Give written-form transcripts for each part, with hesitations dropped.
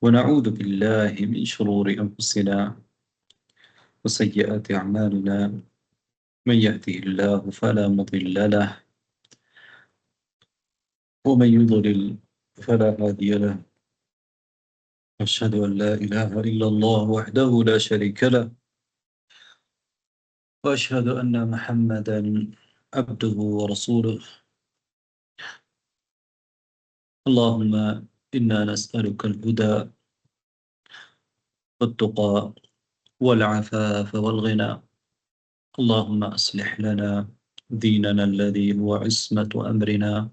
ونعوذ بالله من شرور أنفسنا وسيئات أعمالنا. من يهده الله فلا مضل له ومن يضلل فلا هادي له. أشهد أن لا إله إلا الله وحده لا شريك له، وأشهد أن محمدا عبده ورسوله. اللهم إنا نسألك الهدى والتقى والعفاف والغنى. اللهم أصلح لنا ديننا الذي هو عصمة أمرنا،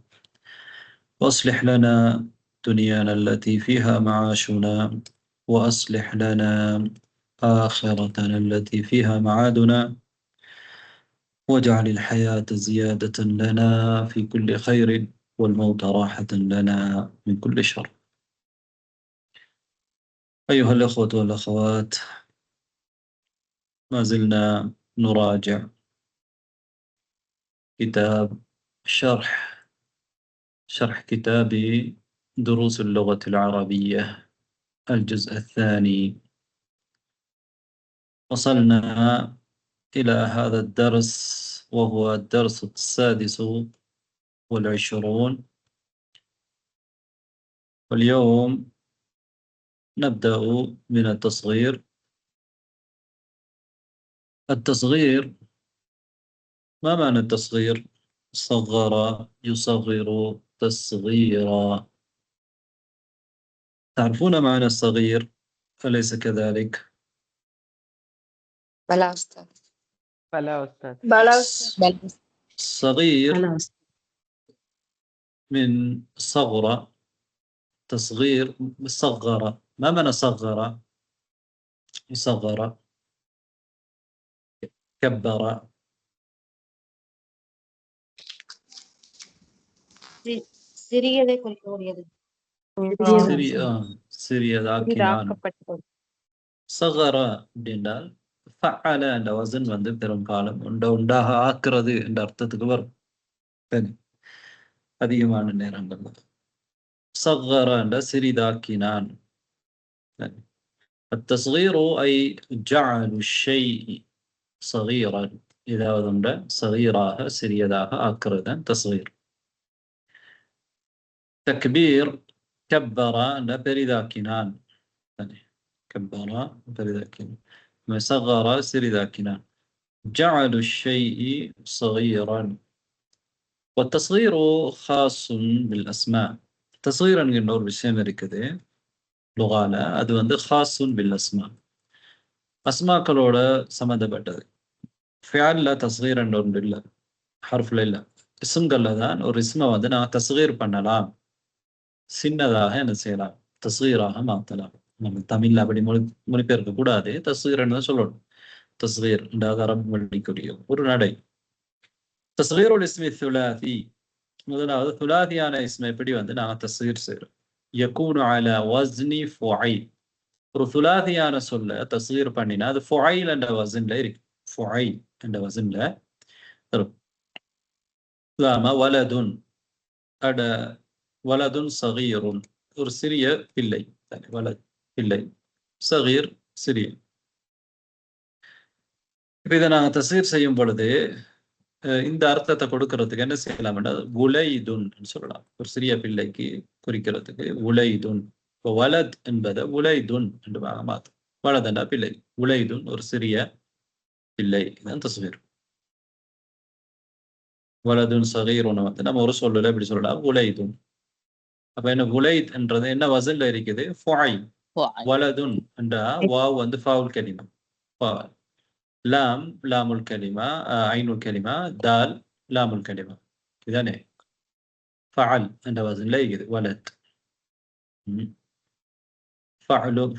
وأصلح لنا دنيانا التي فيها معاشنا، وأصلح لنا آخرتنا التي فيها معادنا، واجعل الحياة زيادة لنا في كل خير، والموت راحة لنا من كل شر. أيها الأخوة والأخوات، ما زلنا نراجع كتاب شرح كتاب دروس اللغة العربية الجزء الثاني. وصلنا إلى هذا الدرس وهو الدرس السادس والعشرون، واليوم نبدأ من التصغير. التصغير، ما معنى التصغير؟ صغر يصغر تصغيرا. تعرفون معنى الصغير أليس كذلك؟ بلا أستاذ. بلا أستاذ. بلا أستاذ. صغير خلاص. من صغر، تصغير صغر. ما معنى صغر؟ صغر، كبر. சிறியதை குறிக்கக்கூடியது. சிறியதாக்கினான். சகர அப்படின்றால் ஃபஅல என்ற வசன் வந்து பெரும்பாலும் உண்டாக ஆக்குறது என்ற அர்த்தத்துக்கு வரும். சரி, அதிகமான நேரங்கள்ல சகர என்ற சிறிதாக்கினான். التصغير أي جعل الشيء صغيرا. إذا وضمنا صغيراها سريداها آكردا تصغير. تكبير، كبر نبرداكنان. كبر نبرداكنان، صغر سريداكنان. جعل الشيء صغيرا. والتصغير خاص بالأسماء. تصغيرا النور بالشيء كده لغانا அது வந்து خاص بالأسماء. அஸ்மாக்களோட சம்மந்தப்பட்டது. ஃபியால்ல தஸ்கீர் என்ற ஒன்று இல்லை, ஹர்ஃப்ல இல்லை. இஸ்ம்கள்ல தான் ஒரு இஸ்மை வந்து நான் தஸ்கீர் பண்ணலாம், சின்னதாக என்ன செய்யலாம், தஸ்கீராக மாற்றலாம். நம்ம தமிழ்ல அப்படி மொழிபெயர்க்க கூடாது, தஸ்கீர்னு தான் சொல்லணும். தஸ்கீர் என்றால் அரபு மொழிக்குரிய ஒரு நடை. தஸ்கீருல் இஸ்மி சுலாசி, முதலாவது சுலாசியான இஸ்மை எப்படி வந்து நாங்கள் தஸ்கீர் செய்கிறோம். யகூனு அலா வஸ்னி ஃபுஐல். ஒரு சுலாசியான சொல்ல தஸ்கீர் பண்ணினா அது ஃபுஐல் என்ற வசன்ல இருக்கு. ஃபுஐல் என்ற வசன்ல இருக்கும். வலதுன் அட வலதுன் சகீருன், ஒரு சிறிய பிள்ளை. வலது பிள்ளை, சகீர் சிறிய. இப்ப இதை நாங்கள் தஸ்கீர் செய்யும் பொழுது இந்த அர்த்தத்தை கொடுக்கறதுக்கு என்ன செய்யலாம்னா உலைதுன் சொல்லலாம். ஒரு சிறிய பிள்ளைக்கு குறிக்கிறதுக்கு உலைதுன். இப்போ வலத் என்பதை உலைதுன் என்று மாற்றும். வலதண்டா பிள்ளை, உலைதுன் ஒரு சிறிய பிள்ளை. இதுதான் தஸ்கீர். வலதுன் சகீருன் வந்து நம்ம ஒரு சொல்லல எப்படி சொல்லலாம், உலைதுன். அப்ப என்ன உலைத் என்றது என்ன வசன்ல இருக்குது, ஃபுஐல். வலதுன் என்றா வாவ் வந்து ஃபவுல் கலிமா, லாம் லாமுல் கலிமா, ஐனுல் கலிமா, தால் லாமுல் கலிமா. இதுதானே ஃபஅல் என்ற வசன்ல இருக்குது வலத்.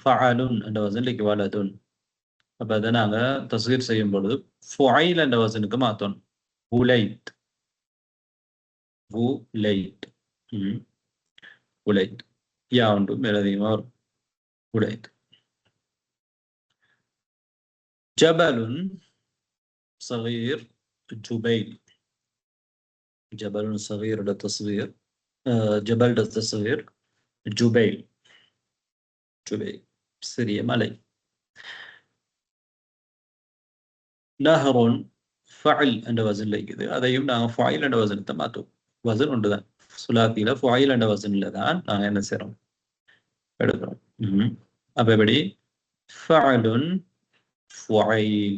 ஃபஅலுன் என்ற வசன்ல இருக்கு வலதுன். அப்ப அதை நாங்க தஸ்கீர் செய்யும் பொழுது ஃபுஐல் என்ற வசனுக்கு மாத்தணும். உலைத், உலைத், உலைத். யா உண்டு மேலதிகமா வரும். உலைத். ஜபலுன் صغير جبيل. جبل صغير ده تصغير، جبل ده تصغير، جبيل. ஜுபைல் சிறிய மலை. நஹருன் ஃபஅல் என்ற வசனில் இருக்குது. அதையும் நாங்கள் ஃபஅயில் என்ற வசனத்தை மாற்றுவோம். வசன் ஒன்று தான். சுலாத்தியில் ஃபஅயில் என்ற வசனில் தான் நாங்கள் என்ன செய்கிறோம், எடுக்கிறோம். அப்போ எப்படி ஃபஅலுன் ஃபுஐல்,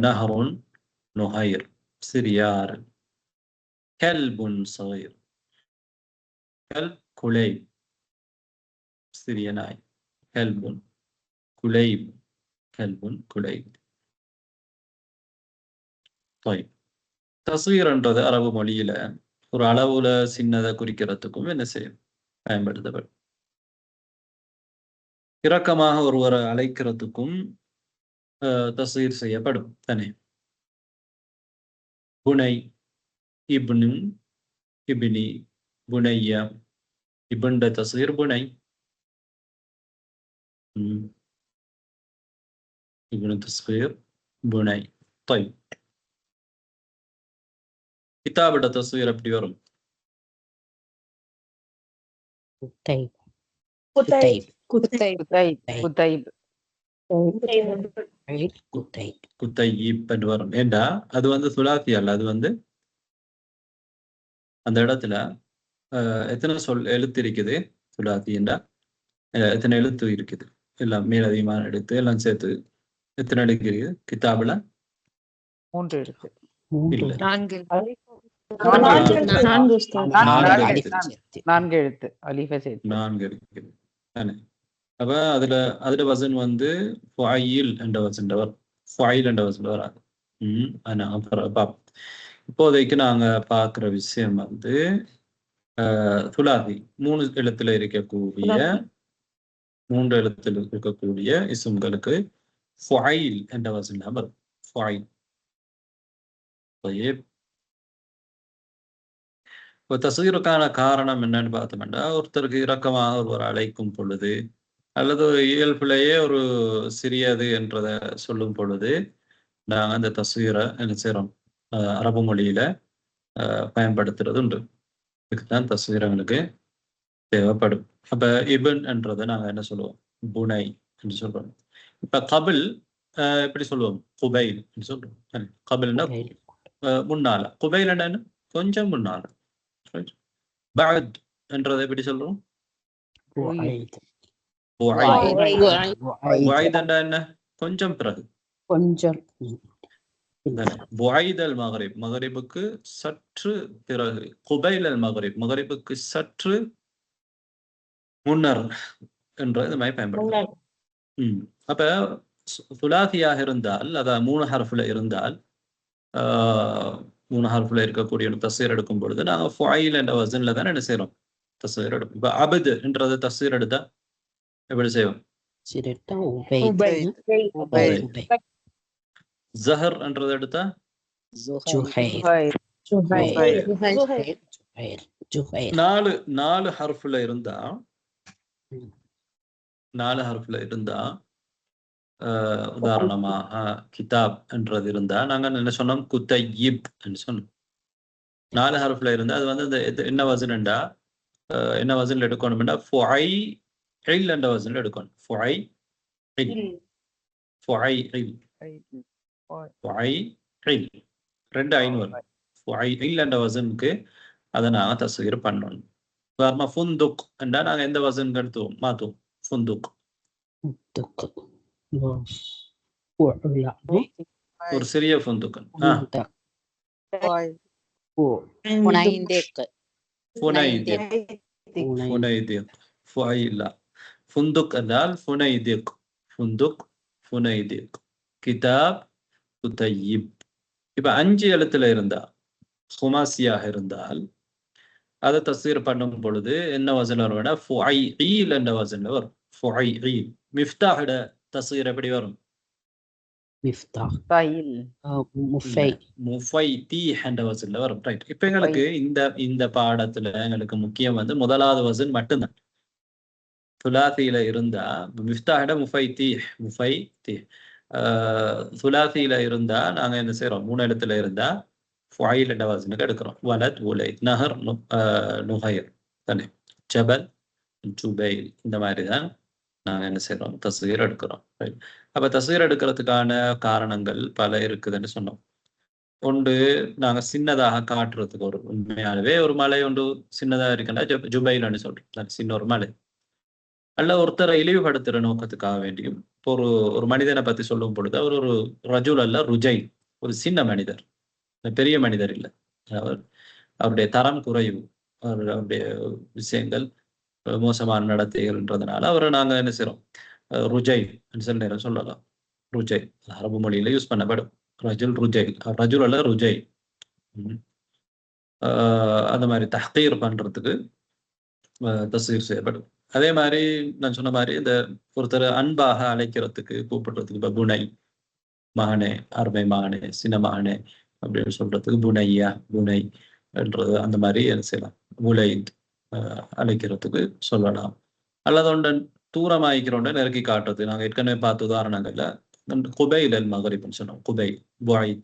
நஹருன் நுஹைர் சிறியார், கல்புன் சகீர் கல்ப் குலைப் சிறிய நாய், கல்புன் குலைப் கல்புன் குலைப். தஸ்கீர்ன்றது அரபு மொழியில ஒரு அளவுல சின்னதை குறிக்கிறதுக்கும் என்ன செய்யும், பயன்படுத்தப்படும். இரக்கமாக ஒருவரை அழைக்கிறதுக்கும் தஸ்கீர் செய்யப்படும் தானே. புனை, இப்னு, இப்னி, புனையா, இப்ன்ற தஸ்கீர் புனை, இப்னு தஸ்கீர் புனை. طيب கிதாபோட தஸ்கீர் எப்படி வரும்? குத்தைப் குத்தைப் குத்தைப் குத்தைப் குத்தைப் குத்தையிப் என்று வரும். ஏண்டா அது வந்து சுலாத்தி அல்ல, அது வந்து அந்த இடத்துல எத்தனை சொல் எழுத்து இருக்குது சுலாத்தி என்றா, எத்தனை எழுத்து இருக்குது, எல்லாம் மேலதிகமான எழுத்து எல்லாம் சேர்த்து எத்தனை எழுத்து இருக்குது கிதாபுல? 3 எழுத்து. இல்ல, 4 எழுத்து அலிஃபை சேர்த்து 4 இருக்குது தானே. அப்ப அதுல வசன் வந்து ஃபுஐல் என்ற வசன் வரும், ஃபுஐல் என்ற வசன் வராது. பார்ப்போம். இப்போதைக்கு நாங்க பார்க்குற விஷயம் வந்து சுலாதி 3 எழுத்துல இருக்கக்கூடிய 3 எழுத்துல இருக்கக்கூடிய இஸ்ம்களுக்கு ஃபுஐல் என்ற வசன் வரும். ஃபுஐல். இப்போ தஸ்கீருக்கான காரணம் என்னன்னு பார்த்தோம்னா, ஒருத்தருக்கு இரக்கமாக ஒருவர் அழைக்கும் பொழுது அல்லது இயல்பிலேயே ஒரு சிறியது என்றதை சொல்லும் பொழுது நாங்கள் அந்த தஸ்கீரை என்ன செய்கிறோம், அரபு மொழியில பயன்படுத்துறது உண்டு. இதுக்குதான் தஸ்கீரங்களுக்கு தேவைப்படும். அப்ப இபன் என்றதை நாங்கள் என்ன சொல்லுவோம், புனை என்று சொல்றோம். இப்ப கபில் எப்படி சொல்லுவோம், குபைல் என்று சொல்றோம். கபில்னா முன்னால, குபைல் என்ன கொஞ்சம் முன்னால. பஅத் என்றதை எப்படி சொல்றோம், புஐத் என்றா என்ன, கொஞ்சம் பிறகு, கொஞ்சம். புஐத் அல் மகரிப், மகரிபுக்கு சற்று பிறகு, குபைல் அல் மகரிப், மகரிபுக்கு சற்று முன்னர் என்ற இது மாதிரி பயன்படுத்தும். அப்ப சுலாசியாக இருந்தால், அதாவது 3 ஹர்ஃப்ல இருந்தால், 3 ஹர்ஃப்ல இருக்கக்கூடிய தஸ்கீர் எடுக்கும் பொழுது நாங்கள் ஃபுஐல் என்ற வசன்ல தான் என்ன செய்யறோம், தஸ்கீர் எடுப்போம். இப்போ அபது என்றது தஸ்கீர் எடுத்தா எப்படி செய்வோம், ஜஹர் என்றது எடுத்தா நாலு ஹர்ஃப்ல இருந்தா 4 ஹர்ஃப்ல இருந்தா, உதாரணமாக கிதாப் என்றது இருந்தா நாங்க என்ன சொன்னோம், குத்தையிப் என்று சொன்னோம். 4 ஹர்ஃப்ல இருந்தா அது வந்து என்ன வசனண்டா, என்ன வசனில் எடுக்கணும்னா ஃபுஐல் என்ற வசனில் எடுக்கணும். ஃபுஐல் 2 ஐன் வரும். ஃபுஐல் என்ற வசனுக்கு அதை நாங்கள் தஸ்கீர் பண்ணணும். உதாரணமா ஃபுந்துக் என்றா நாங்க எந்த வசனுக்கு எடுத்துவோம், மாத்துவோம், ஃபுந்துக். ஒரு சிறிய ஃபுந்துக். ஃபுந்துக் என்றால் ஃபுனைதிக், ஃபுந்துக் ஃபுனைதிக், கிதாப் குத்தையிப். இப்ப 5 எழுத்துல இருந்தா, ஹுமாசியாக இருந்தால் அதை தஸ்கீர் பண்ணும் பொழுது என்ன வசனம் வரும்னா ஃபுஐல் என்ற வசனம் வரும். ஃபுஐல். மிஃப்தாஹோட தஸ்கீர் எப்படி வரும், முஃபைதீஹ் என்ற வசன்ல வரும். ரைட். இப்ப எங்களுக்கு இந்த பாடத்துல எங்களுக்கு முக்கியம் வந்து முதலாவது வசன் மட்டும்தான். சுலாசியில இருந்தா மிஃப்தாஹோட முஃபைதீஹ், சுலாசியில இருந்தா நாங்க என்ன செய்யறோம், 3 எழுத்துல இருந்தா ஃபுஐல் என்ற வசனுக்கு எடுக்கிறோம். வலத், உலைத், நஹர், நுஹைர் தானே, ஜபல், ஜுபைல், இந்த மாதிரி தான் நாங்கள் என்ன செய்கிறோம், தஸ்கீர் எடுக்கிறோம். ரைட். அப்போ தஸ்கீர் எடுக்கிறதுக்கான காரணங்கள் பல இருக்குதுன்னு சொன்னோம். ஒன்று, நாங்கள் சின்னதாக காட்டுறதுக்கு, ஒரு உண்மையாகவே ஒரு மலை ஒன்று சின்னதாக இருக்குன்னா ஜுபைலன்னு சொல்கிறோம், சின்ன ஒரு மலை. அல்ல ஒருத்தரை இழிவுபடுத்துகிற நோக்கத்துக்காக வேண்டியும் இப்போ ஒரு மனிதனை பற்றி சொல்லும் பொழுது அவர் ஒரு ரஜுல் அல்ல ருஜை, ஒரு சின்ன மனிதர், பெரிய மனிதர் இல்லை, அவருடைய தரம் குறைவு, அவருடைய விஷயங்கள் மோசமான நடத்தைகள்ன்றதுனால அவரை நாங்கள் என்ன செய்கிறோம், ருஜை சில நேரம் சொல்லலாம். ருஜை அரபு மொழியில யூஸ் பண்ணப்படும். ரஜுல் ருஜை, ரஜுல் அல்ல ருஜை. அந்த மாதிரி தஹ்கீர் பண்றதுக்கு தஸ்கீர் செய்யப்படும். அதே மாதிரி நான் சொன்ன மாதிரி இந்த ஒருத்தர் அன்பாக அழைக்கிறதுக்கு கூப்பிடுறதுக்கு இப்போ புனை, மகனே, அருமை மகனே, சின்ன மகனே அப்படின்னு சொல்றதுக்கு புனையா, புனை என்றது அந்த மாதிரி என்ன செய்யலாம், முலை அழைக்கிறதுக்கு சொல்லலாம். அல்லது ஒன்றை தூரமாயிக்கிறோண்ட நெருக்கி காட்டுறது. நாங்கள் ஏற்கனவே பார்த்த உதாரணங்கள்ல குபைல் அல் மகரிப்னு சொன்னோம். குபை பாய்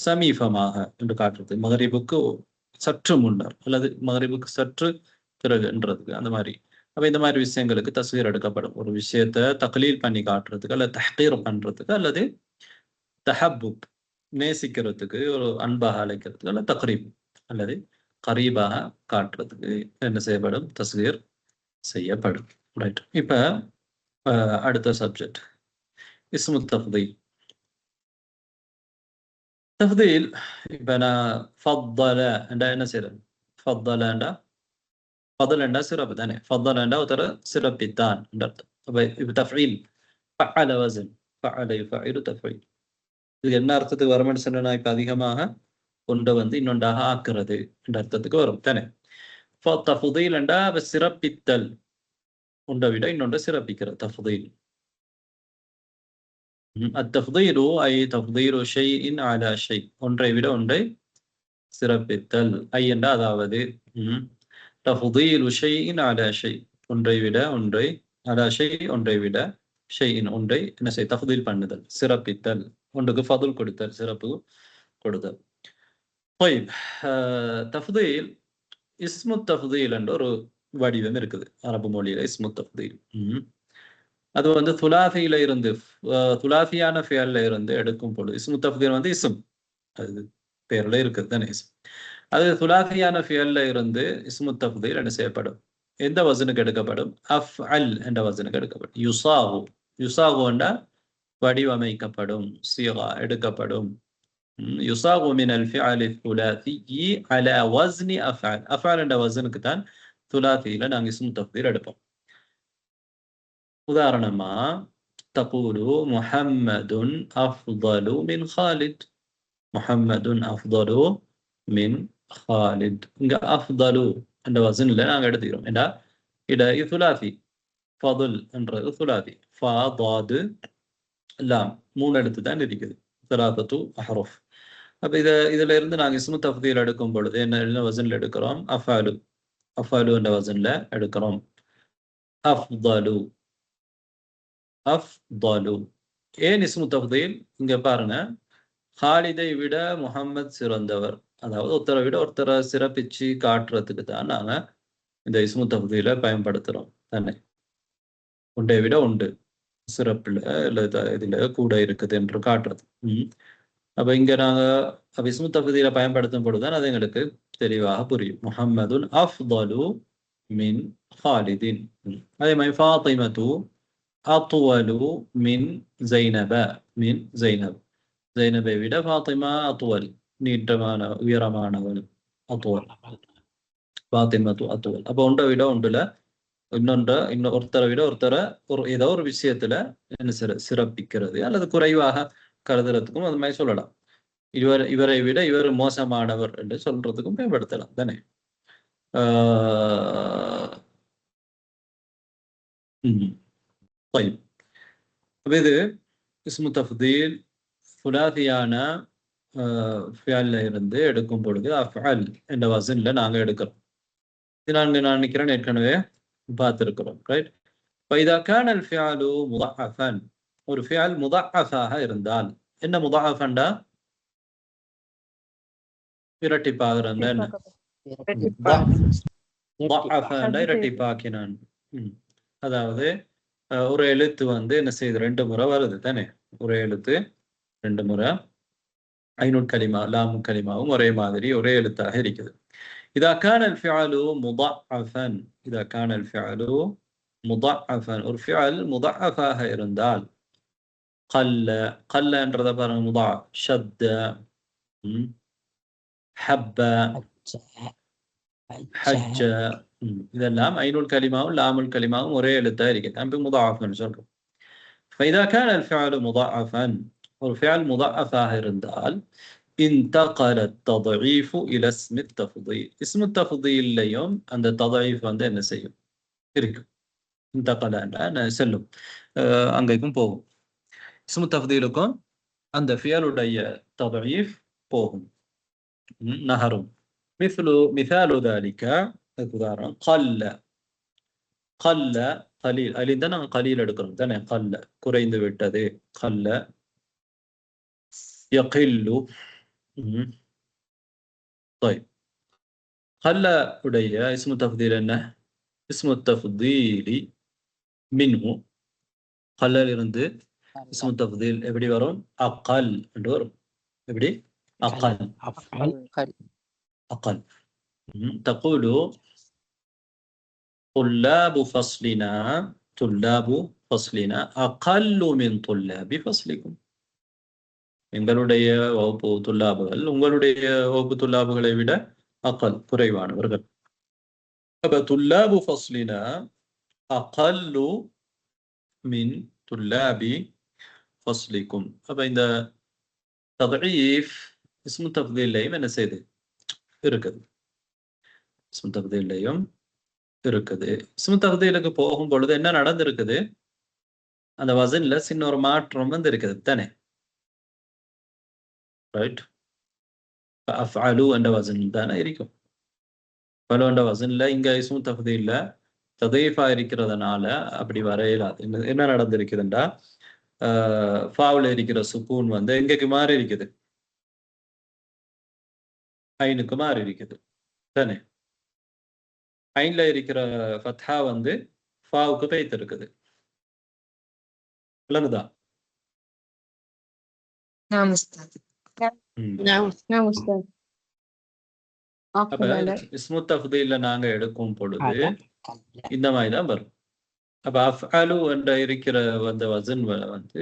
சமீபமாக என்று காட்டுறது, மகரிபுக்கு சற்று முன்னர் அல்லது மகரிபுக்கு சற்று பிறகுன்றதுக்கு அந்த மாதிரி. அப்ப இந்த மாதிரி விஷயங்களுக்கு தஸ்கீர் எடுக்கப்படும். ஒரு விஷயத்த தக்லீல் பண்ணி காட்டுறதுக்கு, அல்லது தஹ்கீர் பண்றதுக்கு, அல்லது தஹப்புப் நேசிக்கிறதுக்கு, ஒரு அன்பாக அழைக்கிறதுக்கு, அல்லது தக்ரீப் அல்லது கரீபாக காட்டுறதுக்கு என்ன செய்யப்படும், தஸ்கீர் செய்யப்படும். ரைட். இப்ப அடுத்த சப்ஜெக்ட் இஸ்மு தஃதீல். தஃதீல் இப்ப நான் ஃபضல என்றா என்ன செய்யறது, ஃபضலண்டா ஃபضலண்டா சிறப்பு தானே, ஃபضலண்டா ஒருத்தர சிறப்பித்தான் என்ற அர்த்தம். அப்ப இப்ப தஃஈல் ஃபஅல வஸன், ஃபஅல யுஃபஇலு தஃஈல், இது என்ன அர்த்தத்துக்கு வரும்னு சொன்னா, இப்ப அதிகமாக கொண்டு வந்து இன்னொன்றாக ஆக்குறது என்ற அர்த்தத்துக்கு வரும் தானே. தஃதீல் என்றா சிறப்பித்தல், ஒன்றை விட இன்னொன்று சிறப்பிக்கிறது தஃதீல். அத்தஃதீலு ஐ தஃதீலு ஷைஇன் அலா ஷை, ஒன்றை விட ஒன்றை சிறப்பித்தல். ஐ என்றா அதாவது தஃதீலு ஷைஇன் அலா ஷை, ஒன்றை விட ஒன்றை, அலா ஷை ஒன்றை விட, ஷைஇன் ஒன்றை என்ன செய், தஃதீல் பண்ணுதல், சிறப்பித்தல், ஒன்றுக்கு ஃபதுல் கொடுத்தல், சிறப்பு கொடுத்தல். தஃதீல் இஸ்மு தஃதீல் என்ற ஒரு வடிவம் இருக்குது அரபு மொழியில. இஸ்மு தஃதீல் அது வந்து துலாசியில இருந்து, துலாசியான ஃபியல்ல இருந்து எடுக்கும் பொழுது இஸ்மு தஃதீல் வந்து இஸ்ம், அது பேர்ல இருக்குது தானே இஸ்ம். அது துலாசியான ஃபியல்ல இருந்து இஸ்மு தஃதீல் என்ன செய்யப்படும், எந்த வசனுக்கு எடுக்கப்படும், அஃஅல் என்ற வசனுக்கு எடுக்கப்படும். யுசாகு, யுசாகு என்ற வடிவமைக்கப்படும், சீகா எடுக்கப்படும். யுசாகு மினல் ஃபிஅலி துலாசி அலா வஸ்னி அஃஅல், அஃஅல் என்ற வசனுக்கு தான் துலாசியில நாங்கள் இஸ்மு தஃதீல் எடுப்போம். உதாரணமா தகூலு முஹம்மதுன் அஃதலு மின் ஹாலித், முஹம்மதுன் அஃதலு மின் ஹாலித். இங்க அஃதலு என்ற வசனில் நாங்கள் எடுத்துக்கிறோம். ஏண்டா இட துலாசி, ஃபதுல் என்றது துலாசி, ஃபா தாது லாம், மூணு எடுத்து தான் இருக்குது, ஸலாஸத்து அஹ்ரூஃப். அப்ப இதுல இருந்து நாங்கள் இஸ்மு தஃதீல் எடுக்கும் பொழுது என்ன வசனில் எடுக்கிறோம், அஃஅலு, அஃஅலு என்ற வசனில் எடுக்கிறோம். அஃதலு, அஃதலு. ஏன் இஸ்மு தஃதீல், இங்க பாருங்க, ஹாலிதை விட முஹம்மத் சிறந்தவர், அதாவது ஒருத்தரை விட ஒருத்தரை சிறப்பிச்சு காட்டுறதுக்கு தான் நாங்க இந்த இஸ்மு தஃதீலை பயன்படுத்துறோம் தானே. ஒன்றை விட ஒன்று சிறப்புல இதுல கூட இருக்குது என்று காட்டுறது. அப்ப இங்க நாங்க இஸ்மு தஃதீலை பயன்படுத்தும் பொழுதுதான் அது எங்களுக்கு தெளிவாக புரியும். முஹம்மதுன் அஃதலு மின் ஹாலிதின். அதே மாதிரி ஃபாத்திமத்து அத்வலு மின் ஜைனப, மின் ஜைனப், ஜைனபை விட ஃபாத்திமா அத்வல், நீட்டமான உயரமானவள், அத்வல், ஃபாத்திமத்து அத்வல். அப்போ ஒன்றை விட ஒன்றுல ஒருத்தரை விட ஒருத்தரை ஏதோ ஒரு விஷயத்துல என்ன சிறப்பிக்கிறது அல்லது குறைவாக கருதுறதுக்கும் அது மாதிரி சொல்லலாம். இவரை விட இவர் மோசமானவர் என்று சொல்றதுக்கும் பயன்படுத்தலாம் தானே. இது இஸ்மு தஃதீல் சுலாசியான ஃபியல்ல இருந்து எடுக்கும் பொழுது அஃஅல் என்ற வசன்ல நாங்க எடுக்கிறோம். இது நான் நினைக்கிறேன் ஏற்கனவே பார்த்திருக்கிறோம். ரைட். فإذا كان الفعل مضاعفا, ஒரு ஃபியல் முضاعஃபாக இருந்தால், என்ன முضاعஃபண்டா, இரட்டிப்பாகிறதா என்ன, முضاعஃபண்டா இரட்டிப்பாக்கினான். அதாவது ஒரு எழுத்து வந்து என்ன செய்யுது 2 முறை வருது தானே, ஒரு எழுத்து 2 முறை ஐனுல் கலிமா லாமுல் கலிமாவும் ஒரே மாதிரி ஒரே எழுத்தாக இருக்குது. இதா கான அல் ஃபிஅலு முضعفன், இதா கான அல் ஃபிஅலு முضعفன், ஒரு ஃபிஅல் முضعஃபாக இருந்தால் قل قلன்றத பாருங்க முضاعف ஷத்த ஹப்ப ஹஜ்ஜ இதெல்லாம் ஐனுல் கலிமாவும் லாமுல் கலிமாவும் ஒரே எழுத்தா இருக்குது. அப்ப முضاعفன்னு சொல்றோம். فإذا كان الفعل مضاعفا والفعل مضاعفاه இருந்தால் انتقل التضعيف إلى اسم التفضيل. اسم التفضيل ليوم அந்த تضعيف வந்து என்ன செய்யும் இருக்கும். انتقل أنا செல்லும் அங்கேயும் போகும். اسم التفضيلக்கும் அந்த ஃபியலுடைய تضعيف போகும் நகரும். مثال ذلك உதாரணம் قل قل قليل அலிந்த நாங்கள் கலீல் எடுக்கிறோம் தானே, قل குறைந்து விட்டது, قل يقل. طيب قل உடைய اسم التفضيل என்ன, اسم التفضيل منه قل இருந்து اسم التفضيل எப்படி வரும், أقل என்று வரும். எப்படி أقل أقل. تقول طلاب فصلنا أقل من طلاب فصلكم. எங்களுடைய வகுப்பு துல்லாபுகள் உங்களுடைய வகுப்பு துல்லாபுகளை விட அகல் குறைவானவர்கள். அப்ப துல்லாபு ஃபஸ்லினா அகல்லு மின் துல்லாபி ஃபஸ்லிக்கும். அப்ப இந்த ததஈஃப் இஸ்மு தஃதீல்லையும் என்ன செய்யுது இருக்குது, இஸ்மு தஃதீல்லையும் இருக்குது. இஸ்மு தஃதீலுக்கு போகும் பொழுது என்ன நடந்திருக்குது, அந்த வசன்ல சின்ன ஒரு மாற்றம் வந்து இருக்குது தானே, ரைட். அஃஅலு என்ற வசன் தானே இருக்கும். ஃபலு என்ற வசன்ல இங்க இஸ்மு தஃதீல்ல ததீஃபா இருக்கிறதுனால அப்படி வரையலாது. என்ன நடந்திருக்குதுண்டா, ஃபாவுல இருக்கிற சுக்கூன் வந்து எங்கேக்கு மாறி இருக்குது, ஐனுக்கு மாறி இருக்குது தானே. ஐன்ல இருக்கிற ஃபத்ஹா வந்து ஃபாவுக்கு பெய்த்து இருக்குது. விளங்குதா? அப்ப இஸ்மு தஃதீல்ல நாங்க எடுக்கும் பொழுது இந்த மாதிரி தான் வரும். அப்ப அஃஅலு என்ற இருக்கிற அந்த வசன் வந்து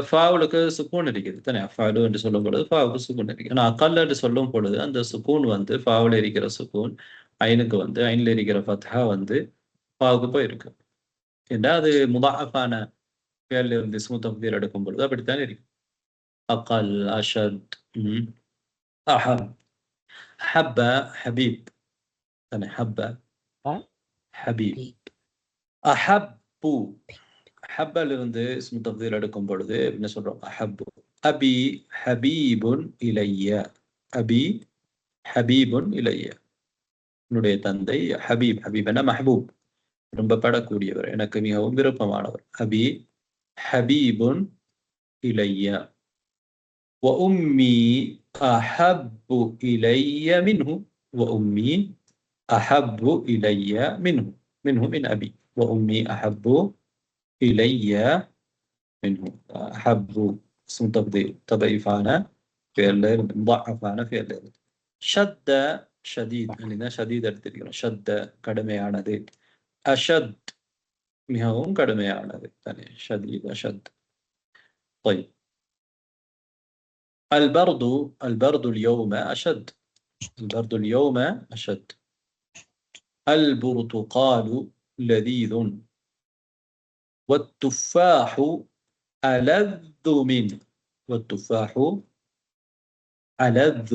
ஃபாவுலுக்கு சுக்கூன் இருக்குது தானே. அஃஅலு என்று சொல்லும் பொழுது ஃபாவுக்கு சுக்கூன் இருக்கு. ஆனால் அகல் என்று சொல்லும் பொழுது அந்த சுக்கூன் வந்து ஃபாவுல இருக்கிற சுக்கூன் ஐனுக்கு வந்து ஐன்ல இருக்கிற ஃபத்ஹா வந்து ஃபாவுக்கு போயிருக்கு. ஏன்னா அது முதாஃபான பேர்ல இருந்து இஸ்மு தஃதீல் எடுக்கும் பொழுது அப்படித்தான் இருக்கு. அகல், அஷத், அஹப், ஹப்ப, ஹபீப் தானே. ஹப்ப ஹபீப். அஹப்பு ஹப்பல் இருந்து இஸ்மு தஃதீல் எடுக்கும் பொழுது என்ன சொல்றோம், அஹப்பு. அபி ஹபீபுன் இலைய, அபி ஹபீபுன் இலைய, என்னுடைய தந்தை ஹபீப். ஹபீப் என்ன மஹபூப், விரும்பப்படக்கூடியவர், எனக்கு மிகவும் விருப்பமானவர். அபி ஹபீபுன் இலைய. وأمي أحب إلي منه, وأمي أحب إلي منه, منه من أبي. وأمي أحب إلي منه. أحب اسم تفضيل تضعيفانا فعل مضاعفانا فعل. شد شديد يعني شديد எடுத்துக்கிறோம். شد கடுமையானது. أشد மிகவும் கடுமையானது தானே. شديد أشد. طيب البرد اليوم أشد, البرد اليوم أشد. البرتقال لذيذ والتفاح ألذ منه, والتفاح ألذ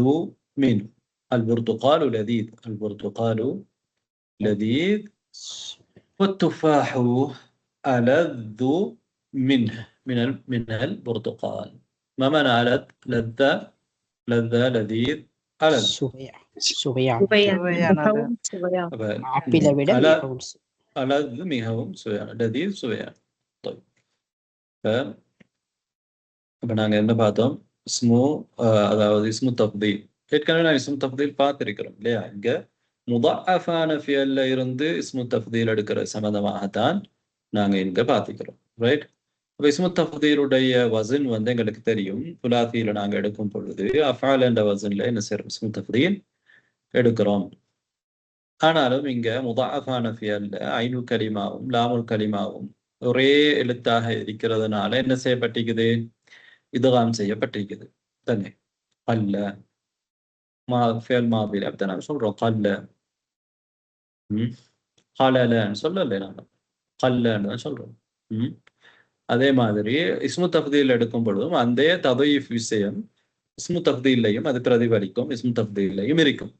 منه. البرتقال لذيذ, البرتقال لذيذ والتفاح ألذ منه من البرتقال. ما معنى ألذ؟ لذة لذيذ ألذ ألذ மிகவும் சுவையான, லதீத் சுவையான. அப்ப நாங்க என்ன பார்த்தோம், இஸ்மு அதாவது இஸ்மு தஃதீல். ஏற்கனவே நான் இஸ்மு தஃதீல் பார்த்திருக்கிறோம் இல்லையா. இங்க முதஅஃபான ஃபியல்ல இருந்து இஸ்மு தஃதீல் எடுக்கிற சம்பந்தமாகத்தான் நாங்க இங்க பார்த்துக்கிறோம். ரைட்? அப்ப இஸ்மு தஃதீலுடைய வசன் வந்து எங்களுக்கு தெரியும். துலாசியில நாங்க எடுக்கும் பொழுது அஃஆல் என்ற வசன்ல என்ன செய்யறோம்? இஸ்மு தஃதீல் எடுக்கிறோம். ஆனாலும் இங்க முதஅஃபான ஃபியல்ல ஐனுல் கலிமாவும் லாமுல் கலிமாவும் ஒரே எழுத்தாக இருக்கிறதுனால என்ன செய்யப்பட்டிருக்குது? இதுகாம் செய்யப்பட்டிருக்குது தானே? கல்ல ஃபியல் மாதில அப்படி நாங்க சொல்றோம். கல்ல கலலன்னு சொல்லலை நாங்க. கல்லன்னு தான் சொல்றோம். அதே மாதிரி இஸ்மு தஃதீல் எடுக்கும் பொழுதும் அந்த ததயீஃப் விஷயம் இஸ்மு தஃதீல்லையும் அது பிரதிபலிக்கும், இஸ்மு தஃதீல்லையும் இருக்கும்.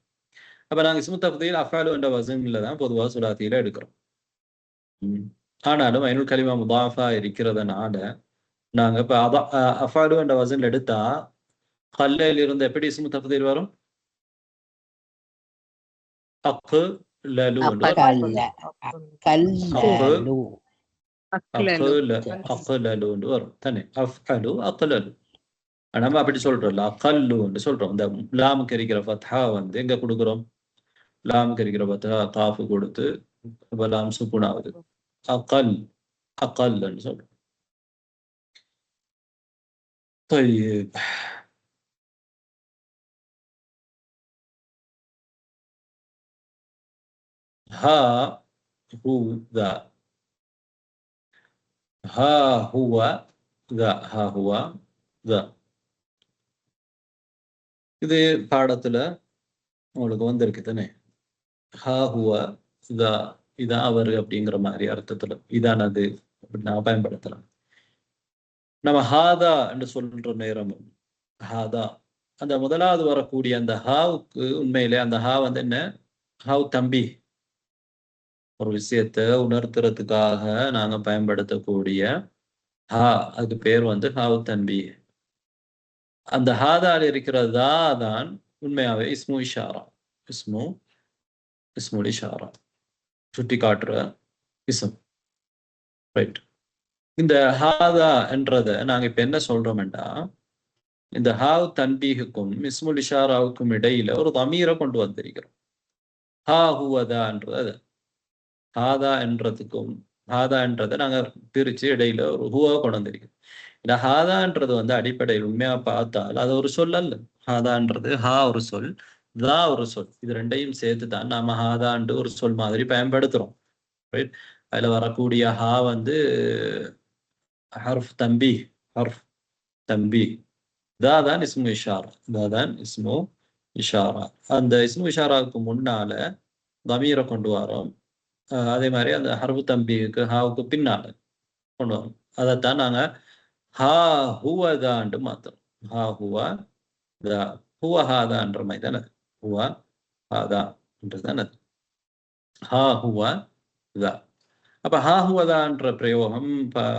அப்ப நாங்க இஸ்மு தஃதீல் அஃஆலு என்ற வசன்ல தான் பொதுவாக சுலாத்தியில எடுக்கிறோம். ஆனாலும் ஐனுல் கலிமா முதாஃபா இருக்கிறதுனால நாங்க இப்ப அஃஆலு என்ற வசன்ல எடுத்தா கல்லையில் இருந்து எப்படி இஸ்மு தஃதீல் வரும்? அக்லலு என்று வரும் தானே? அஃஅலு அக்லலு. நம்ம அப்படி சொல்றோம்ல, அகல்லுன்னு சொல்றோம். இந்த லாமுக்கு இருக்கிற ஃபத்ஹா வந்து எங்க கொடுக்குறோம்? லாமுக்கு இருக்கிற ஃபத்ஹா காஃபு கொடுத்து லாம் சுக்குன் ஆகுது. அகல் அகல்ன்னு சொல்றோம். طيب ها هو ذا ها هو ذا ها هو ذا இது பாடத்துல உங்களுக்கு வந்திருக்கு தானே? ஹா ஹுவ இதா இதான் அவர் அப்படிங்கிற மாதிரி அர்த்தத்துல இதானது அப்படி நான் பயன்படுத்தலாம். நம்ம ஹாதா என்று சொல்ற நேரமும் ஹாதா அந்த முதலாவது வரக்கூடிய அந்த ஹாவுக்கு உண்மையிலே அந்த ஹா வந்து என்ன? ஹாவ் தம்பி, ஒரு விஷயத்தை உணர்த்துறதுக்காக நாங்க பயன்படுத்தக்கூடிய ஹா, அதுக்கு பேர் வந்து ஹாவ் தம்பி. அந்த ஹாதால் இருக்கிறதா தான் உண்மையாவே இஸ்மு இஷாரா. இஸ்முல் இஷாரா, சுட்டி காட்டுற இஸ்ம். ரைட். இந்த ஹாதா என்றத நாங்க இப்ப என்ன சொல்றோம்டா, இந்த ஹாவ் தன்பீஹுக்கும் இஸ்முல் இஷாராவுக்கும் இடையில ஒரு தமீரை கொண்டு வந்திருக்கிறோம். ஹா ஹுவதான்றது ஹாதா என்றதுக்கும் ஹாதா என்றதை நாங்க பிரிச்சு இடையில ஒரு ஹுவா கொண்டு வந்திருக்கோம். இந்த ஹாதான்றது வந்து அடிப்படையில் உண்மையா பார்த்தால் அது ஒரு சொல் அல்ல. ஹாதான்றது ஹா ஒரு சொல், தா ஒரு சொல். இது ரெண்டையும் சேர்த்து தான் நாம ஹாதாண்டு ஒரு சொல் மாதிரி பயன்படுத்துறோம். ரைட்? அதுல வரக்கூடிய ஹா வந்து ஹர்ஃப் தம்பி, ஹர்ஃப் தம்பி. தான் இஸ்மு இஷாரா, தான் இஸ்மு இஷாரா. அந்த இஸ்மு இஷாராவுக்கு முன்னால தமீரை கொண்டு வரோம். அதே மாதிரி அந்த ஹர்ஃப் தம்பிக்கு ஹாவுக்கு பின்னால கொண்டு வரோம். அதைத்தான் நாங்க ஹா ஹுவதாண்டு மாத்தோம். ஹா ஹுவ தா, ஹுவ ஹாதான்ற மாதிரி தானே? ஹுவ ஹாதா தானே? ஹா ஹுவ தா. அப்ப ஹா ஹுவதான்ற பிரயோகம்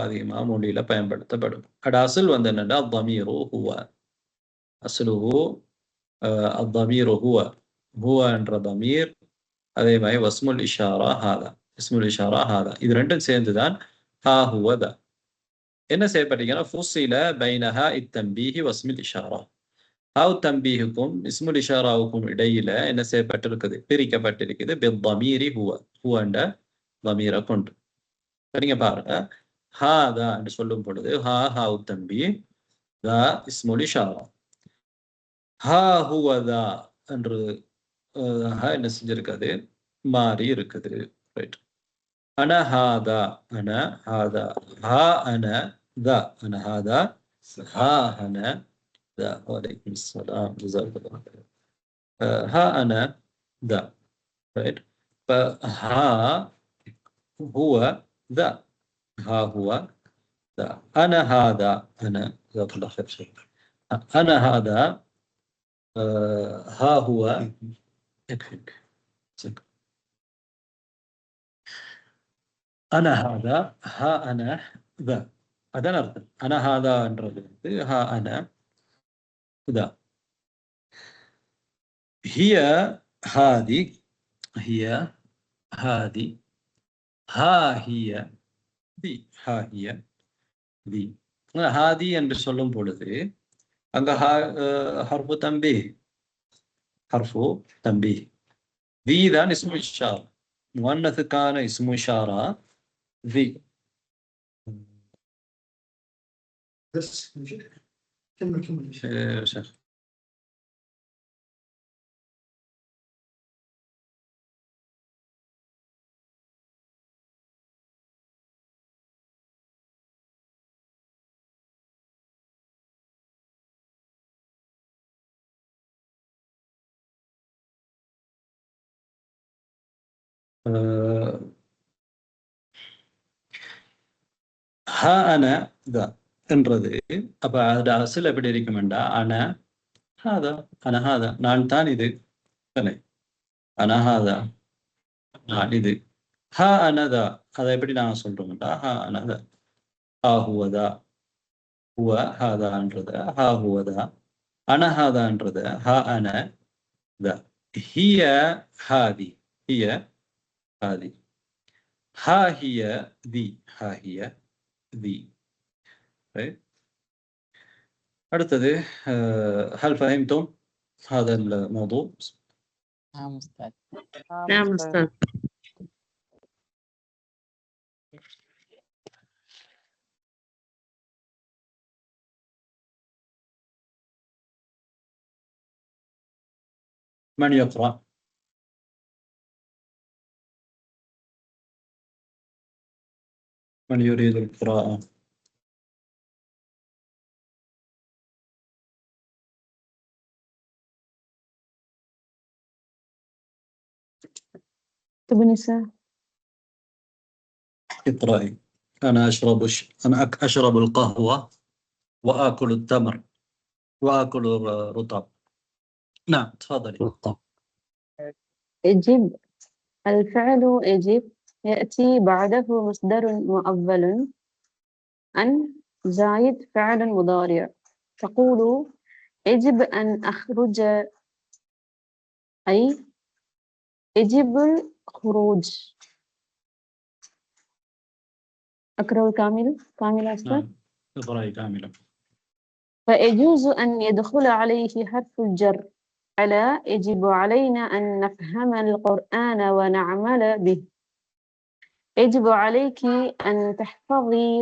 அதிகமா மொழியில பயன்படுத்தப்படும். அசல் வந்து என்னன்னா தமீரு ஹுவ, அஸ்லுஹு அத்தமீரு ஹுவ, ஹுவ என்ற தமீர். அதே மாதிரி வஸ்முல் இஷாரா ஹாதா, இஸ்முல் இஷாரா ஹாதா. இது ரெண்டும் சேர்ந்துதான் ஹா ஹுவ தா. என்ன செய்யப்பட்டீங்கன்னா ஃபுஸில பைனஹா இத்தம்பீஹி வஸ்மில் இஷாரா. ஹாவ் தம்பீஹுக்கும் இஸ்முல் இஷாராவுக்கும் இடையில என்ன செய்யப்பட்டிருக்குது? பிரிக்கப்பட்டிருக்குது பித்தமீரி ஹுவ, ஹுவ என்ற தமீரை கொண்டு. சரிங்க பாருங்க, ஹாதா என்று சொல்லும் பொழுது ஹாவ் தம்பி, தா இஸ்முல் இஷாரா. ஹா ஹுவதா என்று என்ன செஞ்சிருக்காது? மாறி இருக்குது. ரைட். அன ஹாதா, அன ஹாதா, ஹா அன தா, அன ஹாதா, ஹா அன தா. வலைக்கும் ஸலாம், ஜஸாக்கல்லாஹு கைரன். ஹா அன தா. ரைட். ஹா ஹுவ தா, ஹா ஹுவ தா. அன ஹாதா, அன ஜஸாக்கல்லாஹு கைரன். அன ஹாதா ها هو يكفيك. أنا هذا ها أنا ذا. هذا أرث أنا هذا என்றது ها أنا ذا. هي هذه، هي هذه، ها هي ذي، ها هي ذي. هذه என்று சொல்லும் பொழுது அங்க ஹர்ஃபு தம்பீஹ், ஹர்ஃபு தம்பீஹ் ذي தான் اسم إشارة முன்னத்துக்கான اسم إشارة ذي بس كمل شيخ ஹா அன த என்றது அப்ப அது அசல் எப்படி இருக்குமெண்டா அன ஹாதா அனஹாதா நான் தான் இது தானே அனஹாதா நான் இது ஹா அனதா அதை எப்படி நான் சொல்றோம்டா ஹா அனதா ஹா ஹுவதா ஹுவ ஹாதான்றது ஹா ஹுவதா அனஹாதான்றது ஹா அன த ஹிய ஹாதி ஹிய ஹாதி ஹா ஹிய தி ஹா ஹிய தி அடுத்தது هل فهمتم هذا الموضوع؟ نعم أستاذ. نعم أستاذ. من يقرأ؟ من يريد القراءة؟ اقرأي. أنا أشرب القهوة وآكل التمر وآكل الرطب. نعم تفضلي. يجب الفعل يجب يأتي بعده مصدر مؤول أن زائد فعل مضارع تقول يجب أن أخرج أي يجب الخروج. أقرأ كاملة أستاذ؟ نعم اقرأي كاملا. فيجوز أن يدخل عليه حرف الجر على يجب علينا أن نفهم القرآن ونعمل به. يجب عليك أن تحفظي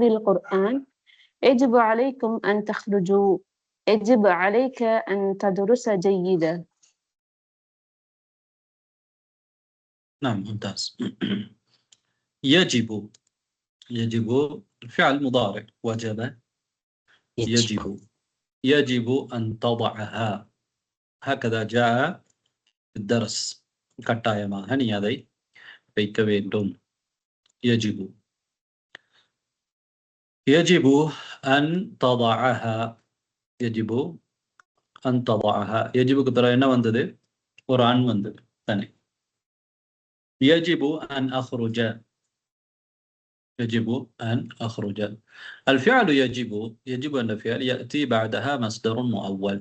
القرآن يجب عليكم أن تخرجوا يجب عليك أن تدرس جيدا. نعم ممتاز. يجب فعل مضارع وجب يجب أن تضعها هكذا جاء في الدرس கட்டாயமாக நீ அதை வைக்க வேண்டும். يجب أن تضعها يجبக்கு பிறகு என்ன வந்தது? ஒரு அன் வந்தது தானே. يجب أن أخرج الفعل يجب أن الفعل يأتي بعدها مصدر مؤول.